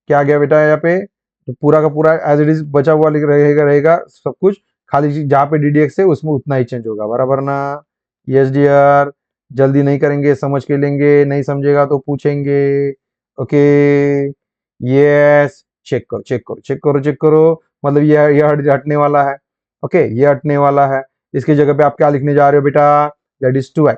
क्या आ गया बेटा यहाँ पे, तो पूरा का पूरा as it is बचा हुआ रहेगा सब कुछ, खाली जहाँ पे ddx है उसमें उतना ही चेंज होगा, बराबर ना। यस डियर, जल्दी नहीं करेंगे, समझ के लेंगे, नहीं समझेगा तो पूछेंगे, ओके, यस, चेक करो चेक करो चेक करो चेक करो, मतलब ये हटने वाला है, ओके, ये हटने वाला है, इसकी जगह पे आप क्या लिखने जा रहे हो बेटा, दैट इज 2x,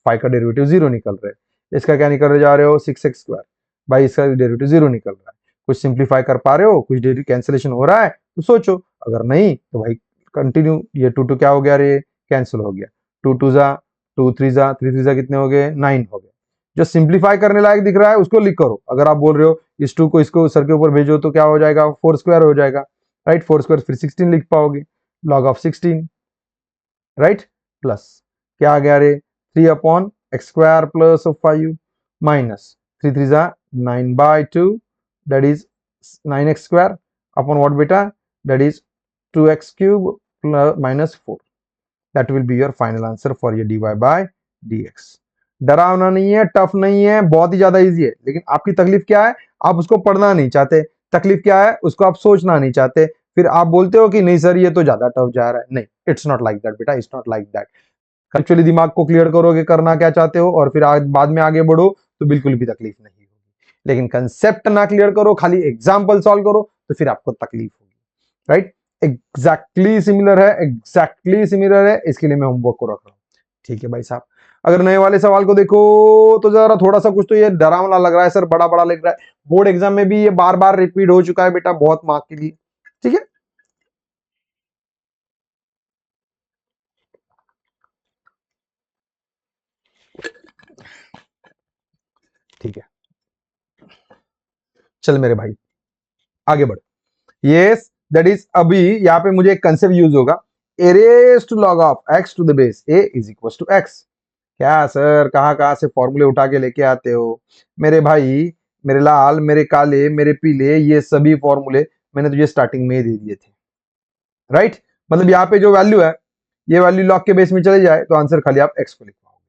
5 का डेरिवेटिव 0 निकल रहा है, इसका क्या निकल जा रहे हो 6x स्क्वायर, भाई इसका डेरिवेटिव 0 निकल रहा है, कुछ सिंप्लीफाई कर पा रहे हो, कुछ डेरिवेटिव कैंसिलेशन हो रहा है तो सोचो, अगर नहीं तो भाई कंटिन्यू, ये 2 क्या हो गया रे, कैंसिल हो गया, 2 जा 2 3 जा 3 जा कितने हो गए 9 हो गए। जो सिंप्लीफाई करने लायक दिख रहा है उसको लिख करो, अगर आप बोल रहे हो इस 2 को इसको सर के ऊपर भेजो तो क्या हो जाएगा 4 स्क्वायर हो जाएगा, राइट, 4 स्क्वायर फिर 16 लिख पाओगे, लॉग ऑफ 16, राइट, प्लस क्या आ गया रे 3 upon x square plus 5 minus 3 जा 9 bye 2, that is 9x square upon what beta, that is 2x cube plus minus 4, that will be your final answer for your dy by dx। डरावना नहीं है, tough नहीं है, बहुत ही ज्यादा easy है, लेकिन आपकी तकलीफ क्या है, आप उसको पढ़ना नहीं चाहते, तकलीफ क्या है उसको आप सोचना नहीं चाहते, फिर आप बोलते हो कि नहीं सर ये तो ज्यादा टफ जा रहा है, नहीं, इट्स नॉट लाइक दैट बेटा, it's not like that. Actually दिमाग को क्लियर करो कि करना क्या चाहते हो और फिर बाद में आगे बढ़ो तो बिल्कुल भी तकलीफ नहीं होगी, लेकिन कंसेप्ट ना क्लियर करो, खाली एग्जाम्पल सॉल्व करो तो फिर आपको तकलीफ होगी, राइट, एग्जैक्टली सिमिलर है, इसके लिए मैं होमवर्क को रख रहा हूं, ठीक है भाई साहब। अगर नए वाले सवाल को देखो तो जरा थोड़ा सा कुछ तो ये डरावना लग रहा है सर, बड़ा बड़ा लग रहा है, बोर्ड एग्जाम में भी ये बार बार रिपीट हो चुका है बेटा, बहुत मार्क के लिए, ठीक है, ठीक है, चल मेरे भाई आगे बढ़, यस, दैट इज अभी यहाँ पे मुझे एक कंसेप्ट यूज होगा, a raise to log of x to the base a is equal to x. क्या सर कहाँ कहाँ से फॉर्मूले उठा के लेके आते हो मेरे भाई, मेरे लाल, मेरे काले, मेरे पीले, ये सभी फॉर्मूले मैंने तुझे स्टार्टिंग में ही दे दिए थे, राइट, मतलब यहाँ पे जो वैल्यू है ये वैल्यू लॉग के बेस में चले जाए तो आंसर खाली आप एक्स को लिख पाओगे।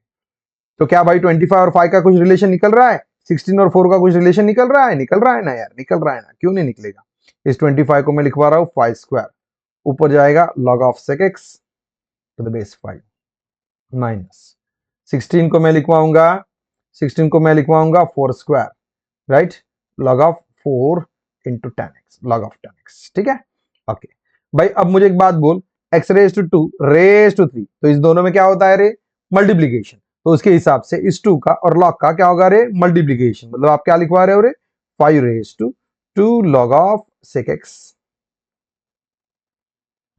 तो क्या भाई 25 और 5 का कुछ रिलेशन निकल रहा है, 16 और 4 का कुछ रिलेशन निकल रहा है, निकल रहा है ना यार, निकल रहा है ना, क्यों नहीं निकलेगा। इस 25 को मैं लिखवा रहा हूँ 5 स्क्वायर, ऊपर जाएगा log of sec x to the base 5 minus 16 को मैं लिखवाऊंगा 4 square, right, log of 4 into 10x, log of 10x, ठीक है, ओके भाई। अब मुझे एक बात बोल, x raise to 2 raise to 3, तो इस दोनों में क्या होता है रे, मल्टीप्लीकेशन, तो उसके हिसाब से इस 2 का और log का क्या होगा रे, मल्टीप्लीकेशन, मतलब आप क्या लिखवा रहे हो रे 5 raise to 2 log of sec x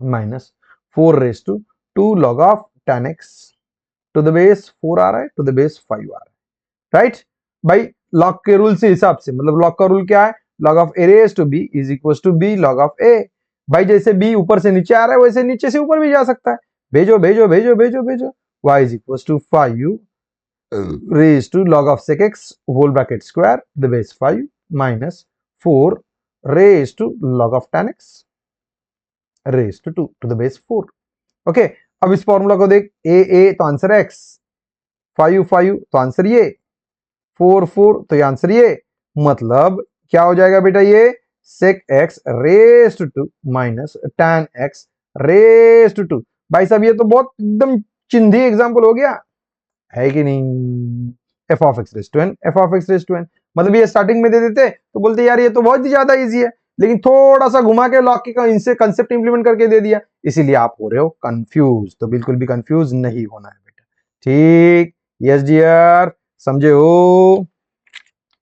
minus 4 raise to 2 log of 10x to the base 4 आ रहा है, टू द बेस 5 आ रहा है, राइट भाई। लॉग के रूल से हिसाब से, मतलब लॉग का रूल क्या है, log of a raise to b is equal to b log of a, भाई जैसे b ऊपर से नीचे आ रहा है वैसे नीचे से ऊपर भी जा सकता है, भेजो भेजो भेजो भेजो भेजो, y is equal to 5 raise to log of sec x whole bracket square the base 5 minus 4 raise to log of 10x raise to 2 to the base 4, okay. अब इस फॉर्मूला को देख, ए तो आंसर है x, 5 तो आंसर ये, 4 तो ये आंसर ये, मतलब क्या हो जाएगा बेटा ये sec x raise to 2 minus tan x raise to 2। भाई साहब ये तो बहुत एकदम चिंधी एग्जाम्पल हो गया है कि नहीं, f of x raise to n, F of x raise to N. मतलब ये स्टार्टिंग में दे देते तो बोलते यार ये तो बहुत ही ज्यादा इजी है, लेकिन थोड़ा सा घुमा के लॉग के इनसे कंसेप्ट इंप्लीमेंट करके दे दिया, इसीलिए आप हो रहे हो कंफ्यूज। तो बिल्कुल भी कंफ्यूज नहीं होना है बेटा, ठीक? यस डियर, समझे हो?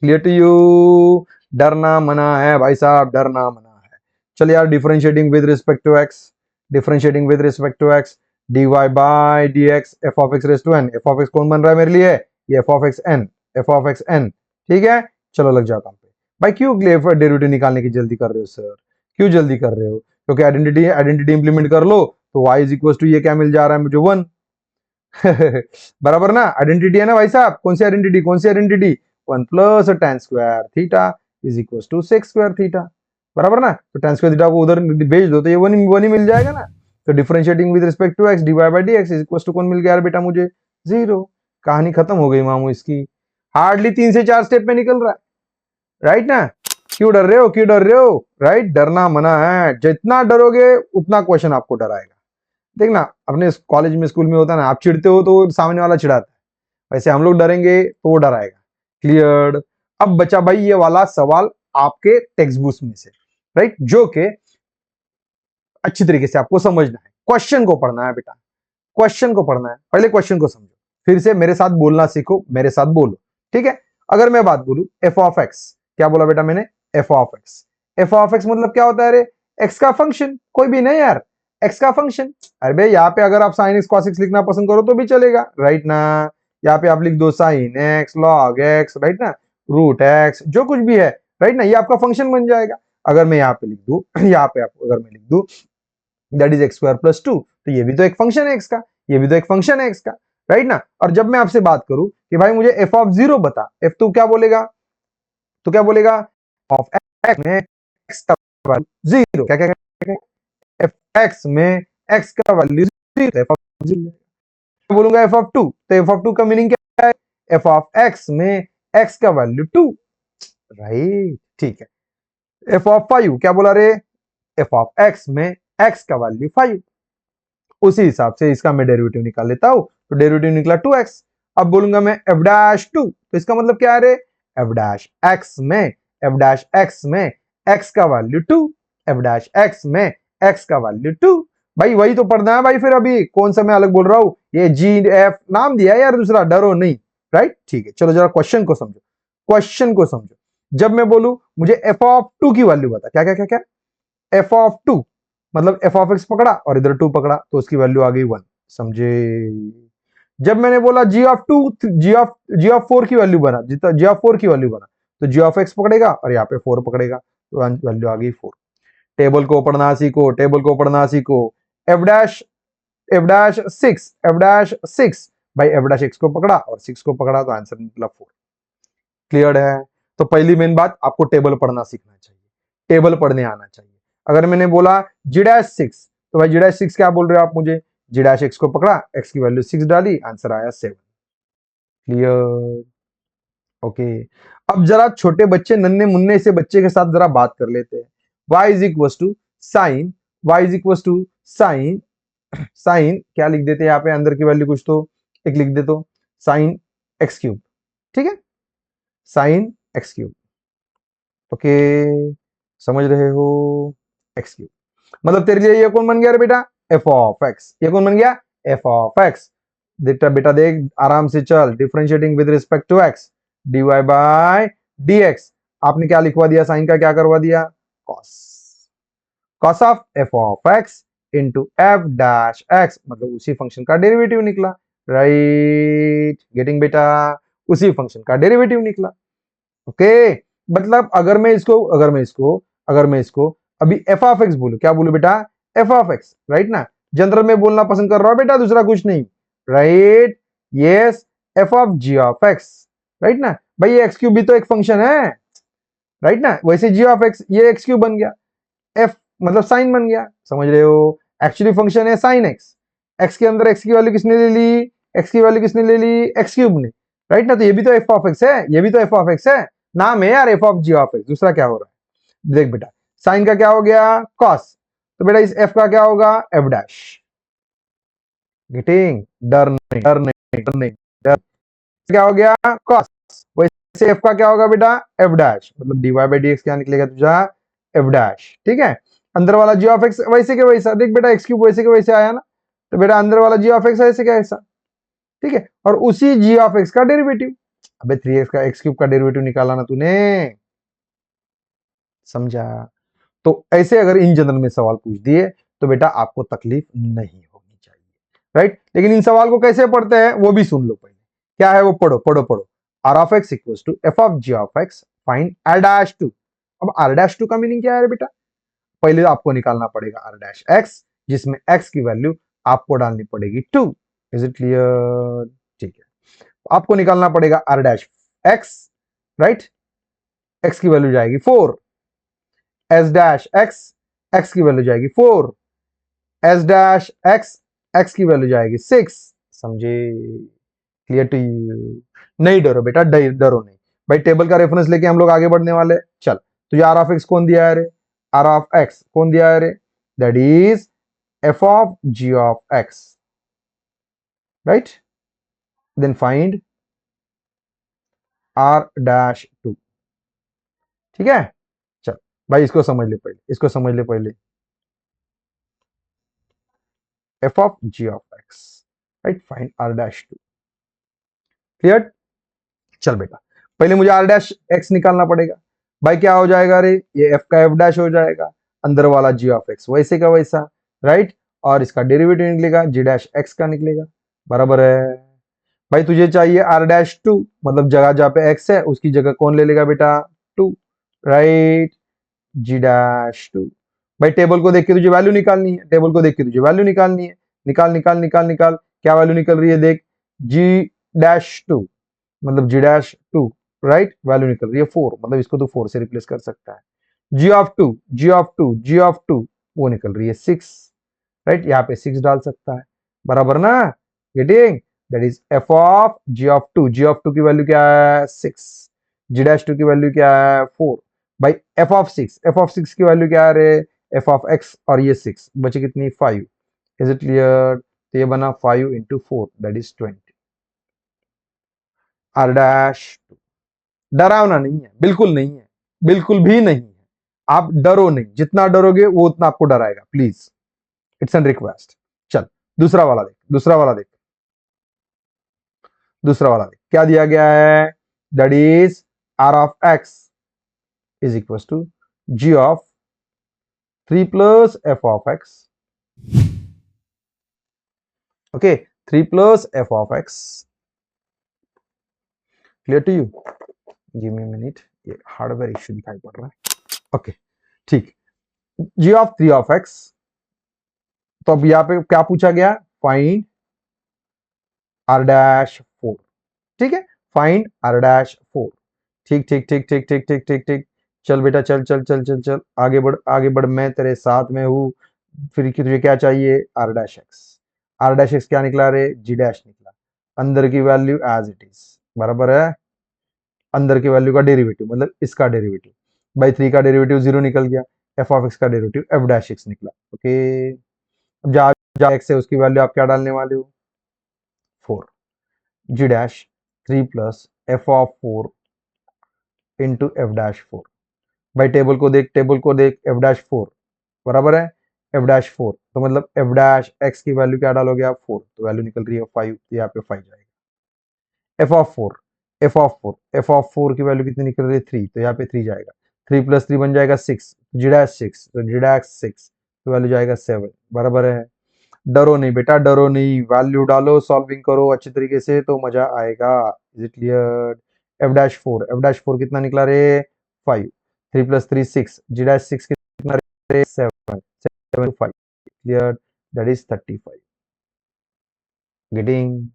Clear to you? डरना मना है भाई साहब, डरना मना है। चलिए यार, differentiating with respect to x, differentiating with respect to x, dy by dx f of x raise to n. F of x कौन बन रहा है मेरे लिए? ये f of x n, F of x n, ठीक है? चलो लग जाओ काम पे। भाई क्यों डेरिवेटिव निकालने की जल्दी कर रहे हो सर? क्यों जल्दी कर रहे हो? क्योंकि आइडेंटिटी आइडेंटिटी इंप्लीमेंट कर लो तो y इज इक्वल टू ये क्या मिल जा रहा है मुझे? 1। बराबर ना? आइडेंटिटी है ना भाई साहब? कौन सी आइडेंटिटी? कौन सी identity? 1 plus tan square theta is equal to sec square theta. बराबर ना? तो tan स्क्वायर थीटा को उधर भेज दो तो ये 1 ही मिल जाएगा ना। तो differentiating with respect to x dy by dx is equal to कौन मिल गया यार बेटा मुझे? 0। कहानी खत्म हो गई मामू इसकी। हार्डली 3 से 4 स्टेप में निकल रहा है, राइट ना? क्यों डर रहे हो? क्यों डर रहे हो? राइट, डरना मना है। जितना डरोगे उतना क्वेश्चन आपको डराएगा। देखना अपने कॉलेज में स्कूल में होता है ना, आप चिढ़ते हो तो सामने वाला चिढ़ाता है, वैसे हम लोग डरेंगे तो वो डराएगा। क्लियर? अब बचा भाई ये वाला सवाल आपके टेक्स्ट बुक में से, राइट, जो कि अच्छी तरीके से आपको समझना है। क्वेश्चन को पढ़ना है बेटा, क्वेश्चन को पढ़ना है। पहले क्वेश्चन को समझो, फिर से मेरे साथ बोलना सीखो, मेरे साथ बोलो, ठीक है? अगर मैं बात बोलूं एफ ऑफ एक्स, क्या बोला बेटा मैंने? F of x. F of x मतलब क्या होता है रे? एक्स का फंक्शन, कोई भी नहीं यार, एक्स का फंक्शन। अरे भाई यहाँ पे अगर आप साइन एक्स कॉस एक्स लिखना पसंद करो तो भी चलेगा, राइट ना? यहाँ पे आप लिख दो sine x log x, right ना? रूट एक्स, जो कुछ भी है, राइट ना? ये आपका फंक्शन बन जाएगा। अगर मैं यहाँ पे लिख दू यहाँ पे आपको अगर मैं लिख दू that is x square plus 2, तो ये भी तो एक फंक्शन है एक्स का, ये भी तो एक फंक्शन है एक्स का, राइट ना? और जब मैं आपसे बात करूं कि भाई मुझे एफ ऑफ 0 बता, एफ तो क्या बोलेगा? तो क्या बोलेगा? ऑफ एक्स में एक्स का वैल्यू 0, क्या क्या क्या? एफ एक्स में एक्स का वैल्यू 0, एफ ऑफ 0। बोलूंगा एफ ऑफ 2, तो एफ ऑफ 2 का मीनिंग क्या है? एफ ऑफ एक्स में एक्स का वैल्यू 2, राइट? ठीक है। एफ ऑफ 5 क्या बोला रे? एफ ऑफ एक्स में एक्स का वैल्यू 5। उसी हिसाब से इसका मैं डेरिवेटिव निकाल लेता हूं, तो डेरिवेटिव निकला 2x। अब बोलूंगा मैं एफ डैश 2, तो इसका मतलब क्या है रे? एफ डैश एक्स में, एफ डैश एक्स में एक्स का वैल्यू 2, एफ डैश एक्स में एक्स का वैल्यू 2। भाई वही तो पढ़ना है भाई, फिर अभी कौन सा मैं अलग बोल रहा हूं? ये जी एफ नाम दिया है यार दूसरा, डरो नहीं, राइट? ठीक है, चलो जरा क्वेश्चन को समझो, क्वेश्चन को समझो। जब मैं बोलूं मुझे एफ ऑफ 2 की वैल्यू बता, क्या क्या क्या क्या? एफ ऑफ 2 मतलब एफ ऑफ एक्स पकड़ा और इधर 2 पकड़ा तो उसकी वैल्यू आ गई 1, समझे? जब मैंने बोला जी ऑफ 2, जी ऑफ 4 की वैल्यू बना, जितना जी ऑफ 4 की वैल्यू बना, तो जी ऑफ एक्स पकड़ेगा और यहाँ पे 4 पकड़ेगा, तो वैल्यू आ गई 4। टेबल को पढ़ना सीखो, टेबल को पढ़ना सीखो। एफ डैश 6, एफ डैश 6, भाई एफ डैश एक्स को पकड़ा और 6 को पकड़ा, तो आंसर निकला 4। क्लियर है? तो पहली मेन बात, आपको टेबल पढ़ना सीखना चाहिए, टेबल पढ़ने आना चाहिए। अगर मैंने बोला जी डैश 6, तो भाई जी डैश 6 क्या बोल रहे हो आप मुझे? जी डैश एक्स को पकड़ा, एक्स की वैल्यू 6 डाली, आंसर आया 7। क्लियर? ओके। अब जरा छोटे बच्चे नन्हे मुन्ने से बच्चे के साथ जरा बात कर लेते हैं। y is equal to sine, y is equal to sine, sine क्या लिख देते हैं यहाँ पे? अंदर की वैल्यू कुछ तो एक लिख दे, तो साइन एक्स क्यूब, ठीक है? साइन एक्स क्यूब, ओके, समझ रहे हो? एक्स क्यूब मतलब तेरे लिए ये कौन बन गया रे बेटा? F of x. ये कौन बन गया? F of x. बेटा बेटा देख आराम से चल, differentiating with respect to x, dy by dx। आपने क्या लिखवा दिया? साइन का क्या करवा दिया? Cos, cos of f of x into F dash x, मतलब उसी फंक्शन का डेरिवेटिव निकला, राइट? गेटिंग बेटा? उसी फंक्शन का डेरिवेटिव निकला, ओके। मतलब अगर मैं इसको अभी एफ ऑफ एक्स बोलू, क्या बोलू बेटा? एफ ऑफ एक्स, राइट ना? जनरल में बोलना पसंद कर रहा हूं बेटा, दूसरा कुछ नहीं, right? Yes, f of g of x, right ना? भाई ये एक्स क्यूब भी तो एक फंक्शन है, राइट ना? वैसे जी ऑफ एक्स ये एक्स क्यूब बन गया, एफ मतलब साइन बन गया, समझ रहे हो? एक्चुअली फंक्शन है साइन एक्स, एक्स के अंदर एक्स की वैल्यू किसने ले ली? एक्स की वैल्यू किसने ले ली? एक्स क्यूब ने, राइट ना? तो ये भी तो एफ ऑफ एक्स है, ये भी तो एफ ऑफ एक्स है, नाम है यार f of g of x. दूसरा क्या हो रहा है देख बेटा, साइन का क्या हो गया? कॉस, तो बेटा इस एफ का क्या होगा? F dash. गेटिंग? डर नहीं, डर नहीं, डर नहीं, डर। क्या हो गया cos, वैसे f का क्या होगा बेटा f डैश, मतलब dy बाई डी एक्स क्या निकलेगा तुझा f डैश। ठीक है, अंदर वाला g ऑफ x वैसे के वैसा, देख बेटा x क्यूब वैसे के वैसे आया ना, तो बेटा अंदर वाला g ऑफ x ऐसे क्या ऐसा। ठीक है, और उसी g ऑफ x का डेरिवेटिव, अबे 3x का x क्यूब का डेरिवेटिव निकाला ना तूने, समझा। तो ऐसे अगर इन जनरल में सवाल पूछ दिए तो बेटा आपको तकलीफ नहीं होनी चाहिए, राइट। लेकिन इन सवाल को कैसे पढ़ते हैं वो भी सुन लो पहले, क्या है वो पढ़ो पढ़ो पढ़ो। R of x equals to f of g of x find r dash two. अब आर डैश टू का मीनिंग क्या है बेटा, पहले आपको निकालना पड़ेगा आर डैश एक्स, जिसमें एक्स की वैल्यू आपको डालनी पड़ेगी 2। इज इट क्लियर? ठीक है, आपको निकालना पड़ेगा r dash x, right, x की वैल्यू जाएगी 4, एस डैश एक्स, एक्स की वैल्यू जाएगी 4, एस डैश एक्स, एक्स की वैल्यू जाएगी 6। समझे? Clear to you? नहीं डरो बेटा, डरो नहीं भाई, टेबल का रेफरेंस लेके हम लोग आगे बढ़ने वाले। चल, तुझे आर ऑफ एक्स कौन दिया है रे, आर ऑफ एक्स कौन दिया है रे, that is f of g of x, right. Then find r dash two. ठीक है, चल भाई इसको समझ ले पहले, इसको समझ ले पहले, f of g of x, right, find r dash two. Clear? चल बेटा, पहले मुझे आर डैश एक्स निकालना पड़ेगा भाई, क्या हो जाएगा रे, ये एफ का एफ डैश हो जाएगा, अंदर वाला जी ऑफ एक्स वैसे का वैसा, राइट, और इसका डेरिवेटिव निकलेगा जी डैश एक्स का निकलेगा, बराबर है। भाई तुझे चाहिए आर डैश टू, मतलब जगह जहां पे एक्स है उसकी जगह कौन ले लेगा बेटा 2, राइट, जी डैश टू। भाई टेबल को देख के तुझे वैल्यू निकालनी है, टेबल को देख के तुझे वैल्यू निकालनी है, निकाल निकाल निकाल निकाल, क्या वैल्यू निकल रही है देख, जी डैश टू, मतलब जी डैश टू, राइट, वैल्यू निकल रही है 4, मतलब इसको तो 4 से रिप्लेस कर सकता है। G of two, g of two, g of two, वो निकल रही है 6, राइट, यहाँ पे 6 डाल सकता है, बराबर ना, getting, that is f of g of two, g of two की वैल्यू क्या है 6, जी डैश टू की वैल्यू क्या है 4, भाई एफ ऑफ 6, एफ ऑफ 6 की वैल्यू क्या है रे, एफ ऑफ एक्स, और ये 6 बचे कितनी 5। Is it clear? तो ये बना 5 into 4 that is 20, r dash. डरावना नहीं है, बिल्कुल नहीं है, बिल्कुल भी नहीं है, आप डरो नहीं, जितना डरोगे वो उतना आपको डराएगा, प्लीज, इट्स एन रिक्वेस्ट। चल दूसरा वाला देख, दूसरा वाला देख, दूसरा वाला देख, क्या दिया गया है, that is r of x is equal to g of 3 plus f of x, okay, 3 plus f of x. Clear to you? Give me minute, ये हार्डवेयर इश्यू दिखाई पड़ रहा है, ओके ठीक, जी ऑफ 3 ऑफ एक्स, तो अब यहां पे क्या पूछा गया, फाइंड आर डैश 4, ठीक है, फाइंड आर डैश 4, ठीक ठीक ठीक ठीक ठीक ठीक ठीक ठीक, चल बेटा चल चल चल चल चल, आगे बढ़ आगे बढ़, मैं तेरे साथ में हूं। फिर तुझे क्या चाहिए, r dash x, r dash x क्या निकला रे, जी डैश निकला, अंदर की वैल्यू एज इट इज, बराबर है, अंदर की वैल्यू का डेरिवेटिव मतलब इसका डेरिवेटिव, बाई 3 का डेरिवेटिव 0 निकल गया, एफ ऑफ एक्स का डेरिवेटिव एफ डैश एक्स निकला, ओके। अब जहां एक्स है उसकी वैल्यू आप क्या डालने वाले हो 4, g dash 3 plus f of 4 into F dash 4, भाई टेबल को देख, टेबल को देख, एफ डैश 4 बराबर है एफ डैश 4, तो मतलब एफ डैश एक्स की वैल्यू क्या डालोगे आप 4, तो वैल्यू निकल रही है 5, तो यहाँ पे 5 जाएगा, F of 4, F of 4, F of 4 की वैल्यू कितनी निकल रही है 3, तो यहाँ पे 3 जाएगा, 3 प्लस 3 बन जाएगा 6, जी डैश 6, तो जी डैश 6, तो वैल्यू जाएगा 7, बराबर है। डरो नहीं बेटा, डरो नहीं, वैल्यू डालो, सॉल्विंग करो अच्छी तरीके से तो मजा आएगा। Is it clear? F dash 4, F dash 4 कितना निकला रे 5, 3 प्लस 3 6, जी डैश 6 कितना रे 7, 7 5, क्लियर, दैट इज 35, गेटिंग,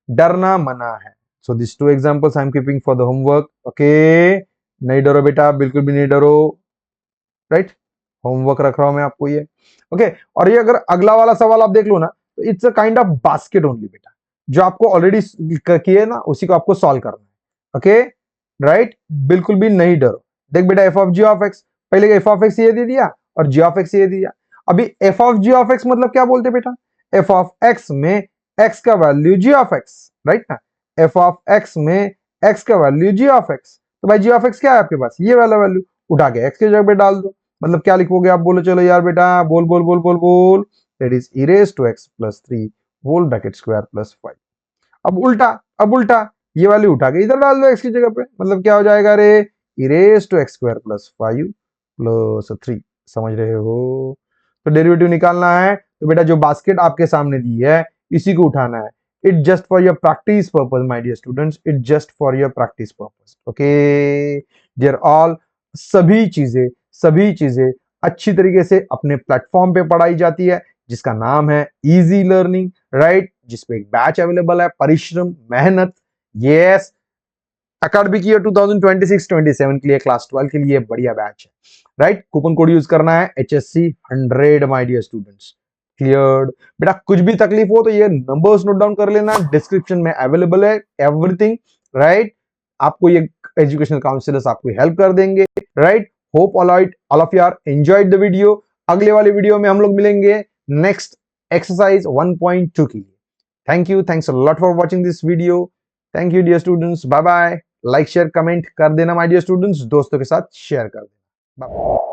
डरना मना है। So this 2 examples I am keeping for the homework, okay, नहीं डरो बेटा, बिल्कुल भी नहीं डरो, राइट, होमवर्क रख रहा हूं मैं आपको ये, ओके। और ये अगर अगला वाला सवाल आप देख लो ना, तो it's a kind of basket only बेटा, जो आपको ऑलरेडी किए ना उसी को आपको सॉल्व करना है, ओके, राइट, बिल्कुल भी नहीं डरो। देख बेटा, f of g of x, पहले एफ ऑफ एक्स ये दे दिया और जी ऑफ एक्स ये दे दिया, अभी f of g of x मतलब क्या बोलते बेटा, एफ ऑफ एक्स में एक्स का value g of x, right ना, एफ ऑफ एक्स में एक्स का वैल्यू जी ऑफ एक्स, तो भाई जी ऑफ एक्स क्या है आपके पास, ये वाला वैल्यू उठा के एक्स के जगह पे डाल दो। मतलब क्या लिखोगे आप, बोलो चलो यार बेटा, बोल बोल बोल बोल बोल, that is e raised to x plus 3 whole bracket square plus 5। अब उल्टा ये वैल्यू उठा के इधर डाल दो एक्स की जगह पे, मतलब क्या हो जाएगा रे, e raised to x square plus 5 plus 3। समझ रहे हो? तो डेरिवेटिव निकालना है तो बेटा जो बास्केट आपके सामने दी है इसी को उठाना है। It just for your practice purpose my dear students, it just for your practice purpose. Okay dear all, सभी चीजें अच्छी तरीके से अपने प्लेटफॉर्म पे पढ़ाई जाती है जिसका नाम है इजी लर्निंग, राइट, जिसपे एक बैच अवेलेबल है, परिश्रम मेहनत, यस, अकाडमिक ईयर 2026-27 के लिए, क्लास 12 के लिए बढ़िया बैच है, राइट। कूपन कोड यूज करना है HSC 100 my dear students. Clear बेटा, कुछ भी तकलीफ हो तो ये नंबर्स नोट डाउन कर लेना, डिस्क्रिप्शन में अवेलेबल है एवरीथिंग, राइट। आपको ये एजुकेशनल काउंसलर्स आपको हेल्प कर देंगे, right. Hope all of you are enjoyed the video. अगले वाले वीडियो में हम लोग मिलेंगे नेक्स्ट एक्सरसाइज 1.2 के लिए। Thank you, thanks a lot for watching this video. Thank you dear students, bye bye. Like share comment कर देना माय डियर स्टूडेंट्स, दोस्तों के साथ शेयर कर देना। बाय।